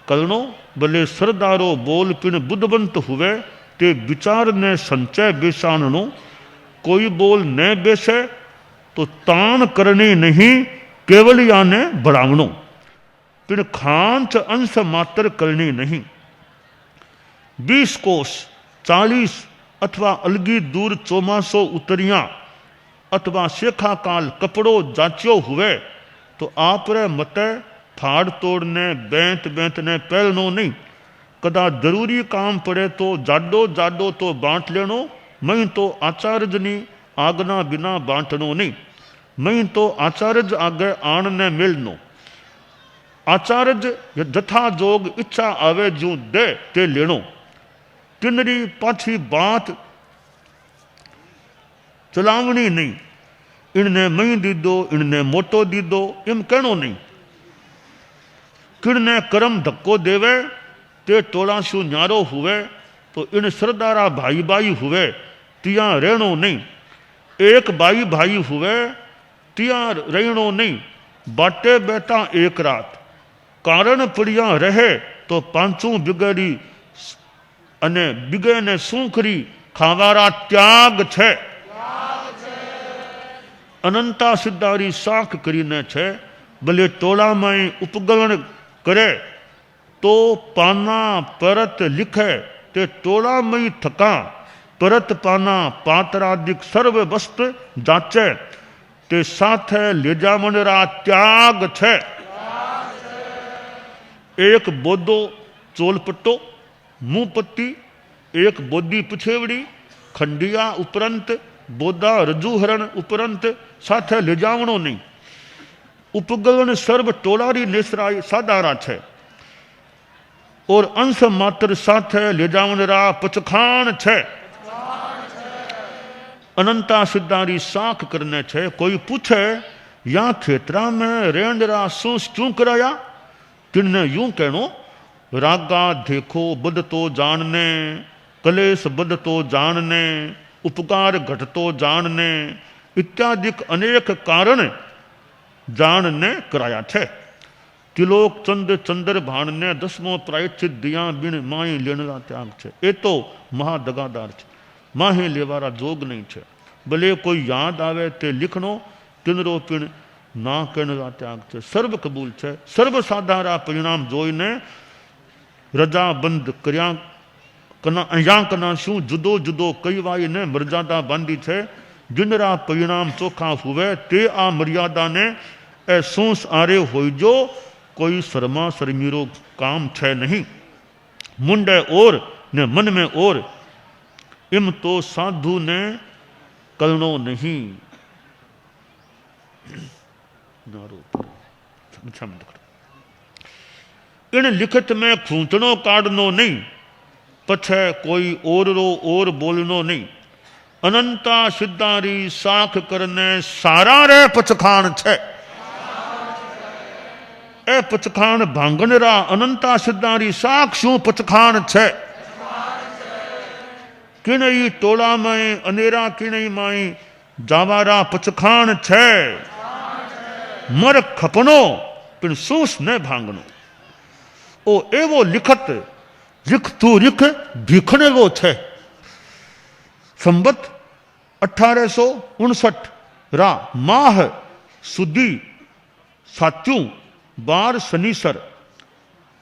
करनो, भले सरदारो बोल पिण बुद्धवंत हुए, ते विचार ने संचय बेसाननो, कोई बोल न बेसे तो तान करनी नहीं, केवल याने बढ़ावनो, पिण खांच अंश मात्र करनी नहीं, 20 कोस 40 अथवा अलगी दूर चौमासो उतरिया अथवा शेखा काल कपड़ो जाच्यो हुए, तो आप रे मते फाड़ तोड़ने बेंत बेंत ने पहलनो नहीं, कदा जरूरी काम पड़े तो जाडो जाडो तो बांट लेनो, मैं तो आचार्यनी आज्ञा बिना बांटनो नहीं, मैं तो आचार्य आगे आन ने मिलनो, आचार्य जथा जोग इच्छा आवे जू दे ते लेनो, तिनरी पाछी बात चलावनी नहीं, इनने मई दीदो इनने मोटो दीदो एम कहनो नहीं, किणने करम धक्को देवे ते टोला शू न्यारो हुए तो इन सरदारा भाई भाई हुए तिया रहणो नहीं। एक भाई भाई हुए तिया रहणो नहीं। बाटे बेटा एक रात कारण पड़िया रहे तो पांचों बिगड़ी अने बिगे ने सूखरी खावारा त्याग छे। अनंता सिद्धारी साख करीने छे भले टोला में उपगरण करे तो पाना परत लिखे ते टोला में थका परत पाना पात्रादिक सर्व वस्तु जाचे ते साथे ले जावणरा त्याग छे। एक बोदो चोलपट्टो मुंह पत्ती एक बोदी पुछेवड़ी खंडिया उपरंत बोदा रजूहरण उपरंत साथे ले जावणो नहीं। उपगरण सर्व टोलारी नेसराई सादारा छे और अंश मात्र साथे ले जावणरा पचखान छे। अनंता सिद्धारी साख करने छे कोई पूछे या खेतरा में रेंडरा सूस क्यों कराया किन्ने यूं कहनो रागा देखो बद तो जानने कलेश बद तो जानने उपकार घट तो जानने इत्यादिक अनेक कारण जानने कराया छे। तिलोक चंद चंद्र भाण ने 10मो प्रायश्चित दिया बिन माही लेणरा त्याग छे। ए तो महादगादार छे माही लेवारा जोग नहीं छे। भले कोई याद आवे ते लिखनो तिनरो पिण ना कहणरा त्याग छे। सर्व कबूल छे सर्व साधारा परिणाम जोईने रजा बंद कर्या कना अया कना शू जुदो जुदो कई वाई ने मर्यादा बांधी छे। जिनरा परिणाम चोखा हुए ते आ मर्यादा ने ए सूस आरे होई जो कोई शर्मा शर्मीरो काम छे नहीं। मुंडे और ने मन में और इम तो साधु ने कलनो नहीं। इन लिखत में खूंचनो काढ़नो नहीं पछे कोई और रो और बोलनो नहीं। अनंता सिद्धारी साख करने सारा रे पचखान छे। ए पचखान भांगनरा अनंता सिद्धारी साख शू पचखान छे। किणई टोला में अनेरा किणई माई जावारा पचखान छे। मर खपनो पिन सूस ने भांगनो। ओ एवो लिखत लिख तू लिख भीखने वो छे। संबत 1859 रा माह सुदी साचू बार शनिसर।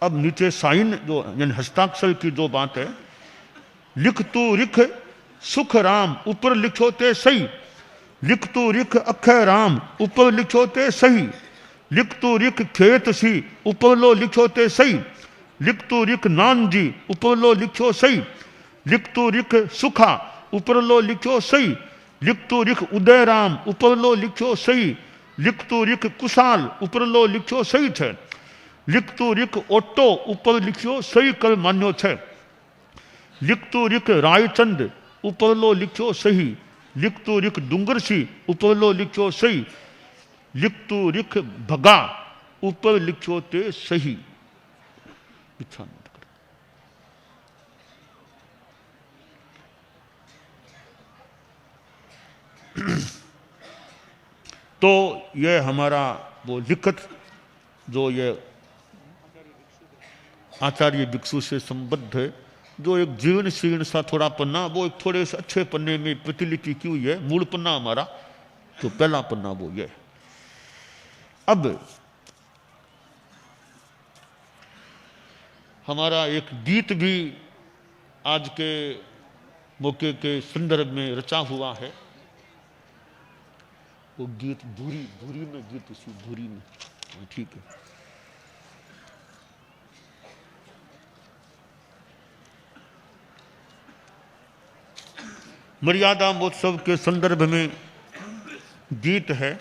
अब नीचे साइन जो यानी हस्ताक्षर की जो बात है लिख तू लिख सुख राम ऊपर लिखो ते सही। लिख तू लिख अक्षय राम ऊपर लिखो ते सही। लिख तू लिख खेत सी ऊपर लो लिखो ते सही। लिख तू लिख नान जी ऊपर लो लिखो सही। लिख तू लिख सुखा ऊपर लो लिखो सही। लिख तू लिख उदय राम ऊपर लो लिखो सही। लिख तू लिख कुशाल ऊपर लो लिखो सही छे। लिख तू लिख ओटो ऊपर लिखो सही कर मान्यो छे। लिख तू लिख रायचंद ऊपर लो लिखो सही। लिख तू लिख डूंगरसी ऊपर लो लिखो सही। लिख तू लिख भगा ऊपर लिखो ते सही। तो ये हमारा वो लिखत जो ये आचार्य भिक्षु से संबद्ध है जो एक जीवन शीर्ण सा थोड़ा पन्ना वो एक थोड़े से अच्छे पन्ने में प्रतिलिपि की हुई है। मूल पन्ना हमारा तो पहला पन्ना वो ये। अब हमारा एक गीत भी आज के मौके के संदर्भ में रचा हुआ है। वो गीत भूरी भूरी में गीत उसी भूरी में ठीक है। मर्यादा महोत्सव के संदर्भ में गीत है।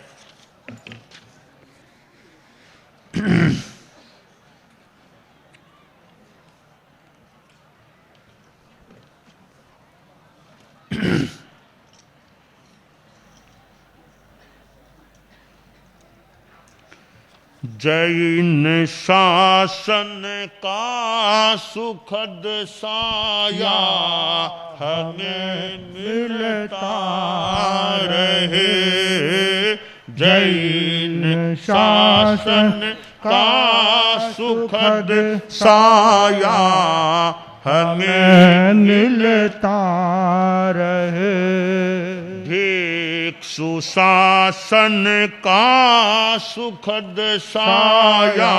जैन शासन का सुखद साया हमें मिलता रहे। जैन शासन का सुखद साया हमें मिलता रहे। भिक्षु शासन का सुखद साया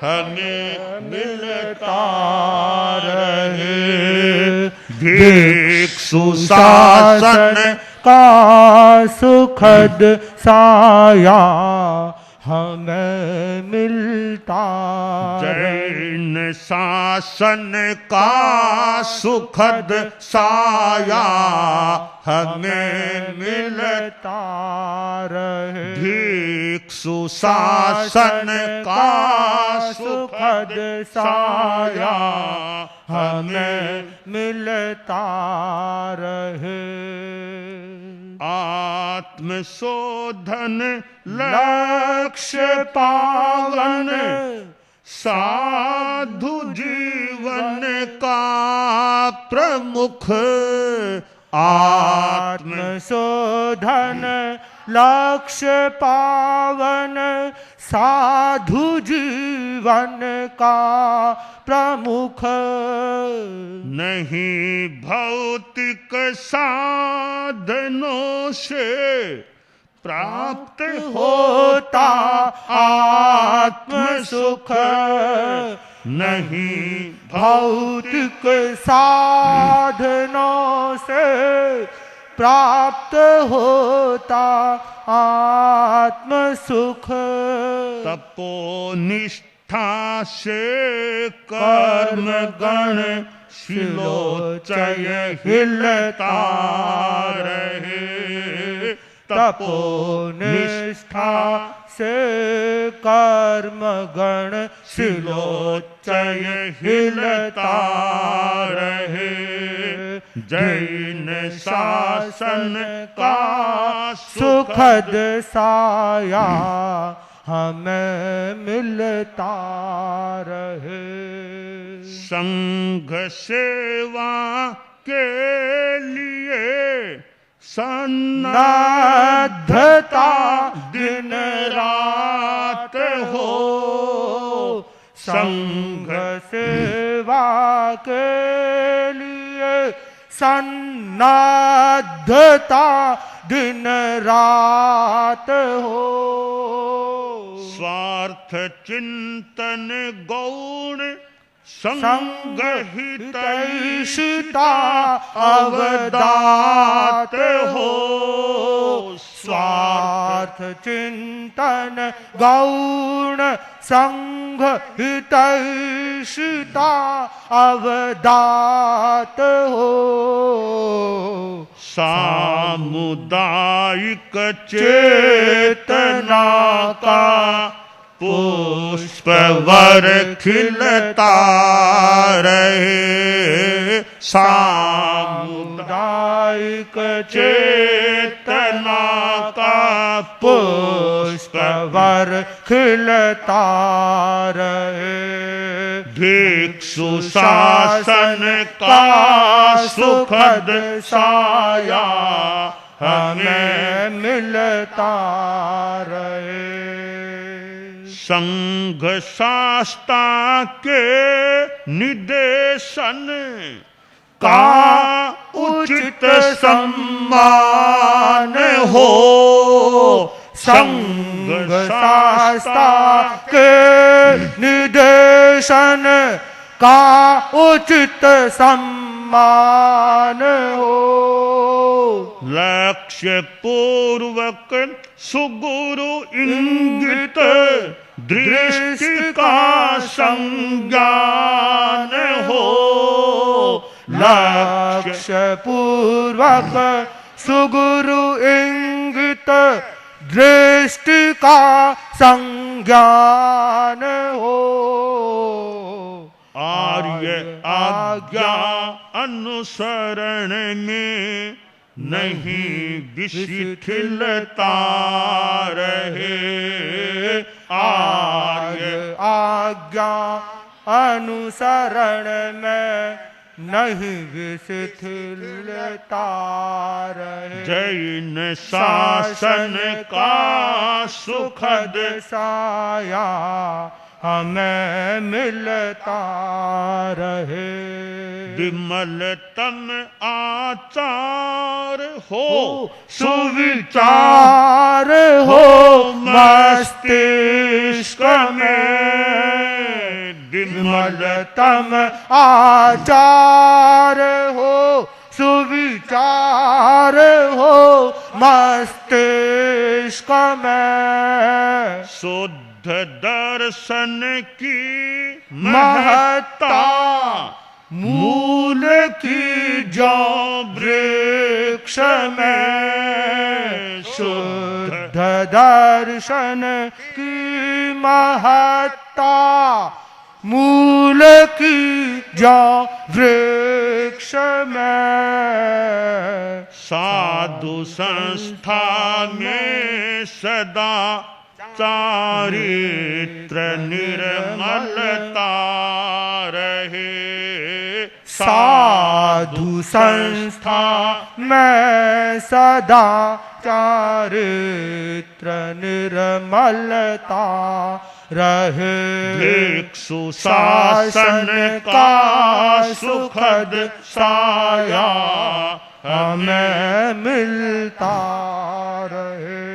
हमें मिलता रहे। भिक्षु शासन का सुखद साया हमें मिलता। जैन शासन का सुखद साया हमें मिलता रहे। भिक्षु शासन का सुखद साया हमें मिलता रहे। आत्मशोधन लक्ष्य पावन साधु जीवन का प्रमुख। आत्मशोधन लक्ष्य पावन साधु जीवन का प्रमुख। नहीं भौतिक साधनों से प्राप्त होता आत्म सुख। नहीं भौतिक साधनों से प्राप्त होता आत्म सुख। तपोनिष्ठा से कर्म गण शिलोचय हिलता रहे। तपोनिष्ठा से कर्म गण शिलोचय हिलता रहे। जैन शासन का सुखद साया हमें मिलता रहे। संघ सेवा के लिए सन्नाद्धता दिन रात हो। संघ सेवा के लिए सन्नाद्धता दिन रात हो। स्वार्थ चिंतन गौण संग हितैषिता अवदात हो। स्वार्थ चिंतन गौण संग हितैषिता अवदात हो। सामुदायिक चेतना का पुष्प वर खिलता रहे। सामुदायिक चेतना का पुष्प वर खिलता रहे। भिक्षु शासन का सुखद साया हमें मिलता रहे। संघ शास्ता के निदेशन का उचित सम्मान हो। संघ शास्ता के निदेशन का उचित सम्मान हो। लक्ष्य पूर्वक सुगुरु इंगित दृष्टि का संज्ञान हो। लक्ष्य पूर्वक सुगुरु इंगित दृष्टि का संज्ञान हो। आर्य आज्ञा अनुसरण में नहीं विशिथिलता रहे। आर्य आज्ञा अनुसरण में नहीं विशिथिलता रहे। जैन शासन का सुखद साया हमें मिलता रहे। विमलतम आचार हो सुविचार हो मस्तिष्क में। विमलतम आचार हो सुविचार हो मस्तिष्क में। शुद्ध दर्शन की महत्ता मूल की जो वृक्ष में। शुद्ध दर्शन की महत्ता मूल की जो वृक्ष में। साधु संस्था में सदा चारित्र निर्मलता रहे। साधु संस्था में सदा चारित्र निर्मलता रहे। भिक्षु शासन का सुखद साया हमें मिलता रहे।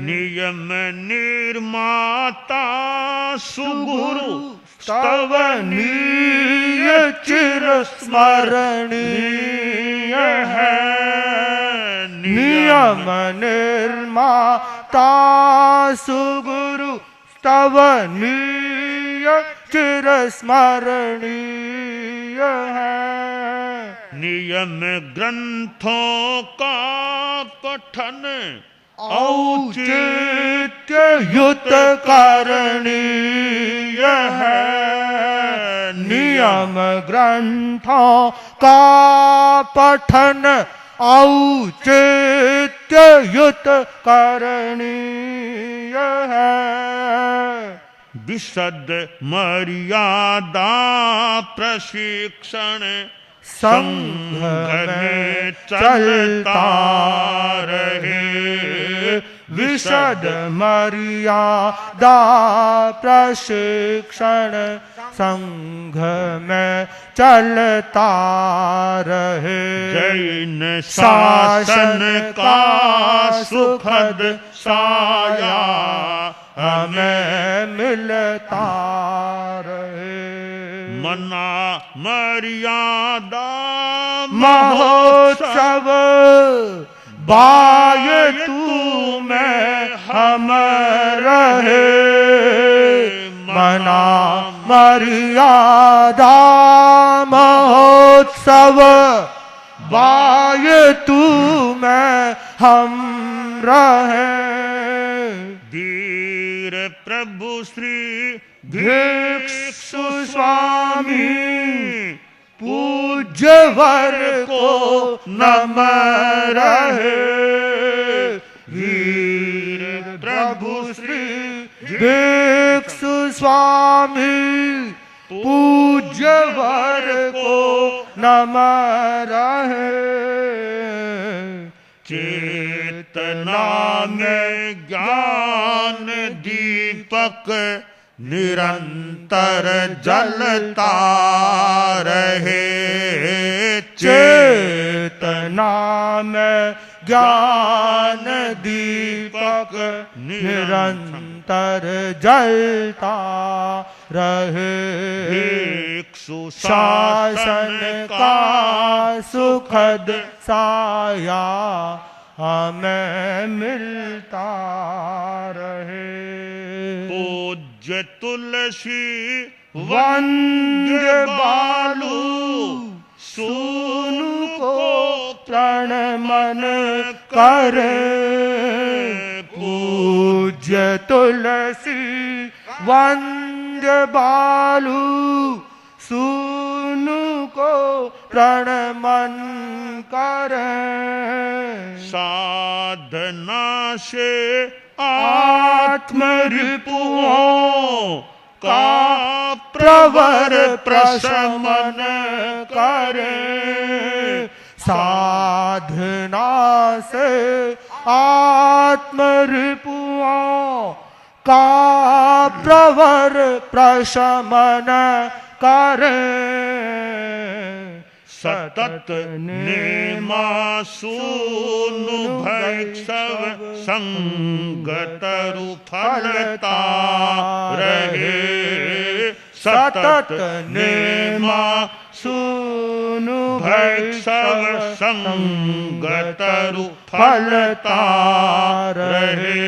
नियम निर्माता सुगुरु स्तवनीय चिर स्मरणीय है। नियम निर्माता सुगुरु स्तवनीय चिर स्मरणीय है। नियम ग्रंथों का पठन औचित्य युत करणीय है। नियम ग्रंथों का पठन औचित्य युत करणीय है। विशद मर्यादा प्रशिक्षण संघ में चलता रहे। विशद मर्यादा प्रशिक्षण संघ में चलता रहे। जैन शासन का सुखद साया हमें मिलता रहे। मना मर्यादा महोत्सव बाय तू में हम रहे। मना मर्यादा महोत्सव बाय तू में हम रहे। धीर प्रभु श्री भिक्षु स्वामी पूज्य वर को नम रहे। वीर प्रभु श्री भिक्षु स्वामी पूज्य वर को नम रहे। चेतना में ज्ञान दीपक निरंतर जलता रहे। चेतना में ज्ञान दीपक निरंतर जलता रहे। भिक्षु शासन का सुखद साया हमें मिलता रहे। पूज्य तुलसी वंद्य बालू सूनु को प्रण मन करे। पूज्य तुलसी वंद्य बालू सूनु को को प्रण मन करें। साधना से आत्मरिपुओं का प्रवर प्रशमन करें। साधना से आत्मरिपुओं का प्रवर प्रशमन करें। सतत नेमा सूनु भैक्षव संगतरु फलता रहे। सतत नेमा सूनु भैक्षव संगतरु फलता रहे।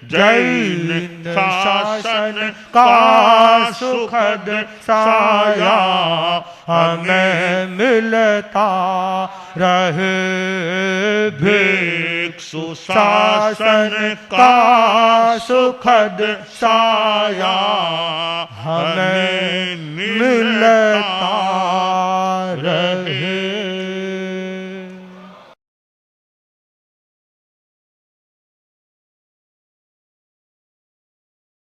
जैन शासन का सुखद साया हमें मिलता रहे। भिक्षु शासन का सुखद साया हमें मिलता रहे।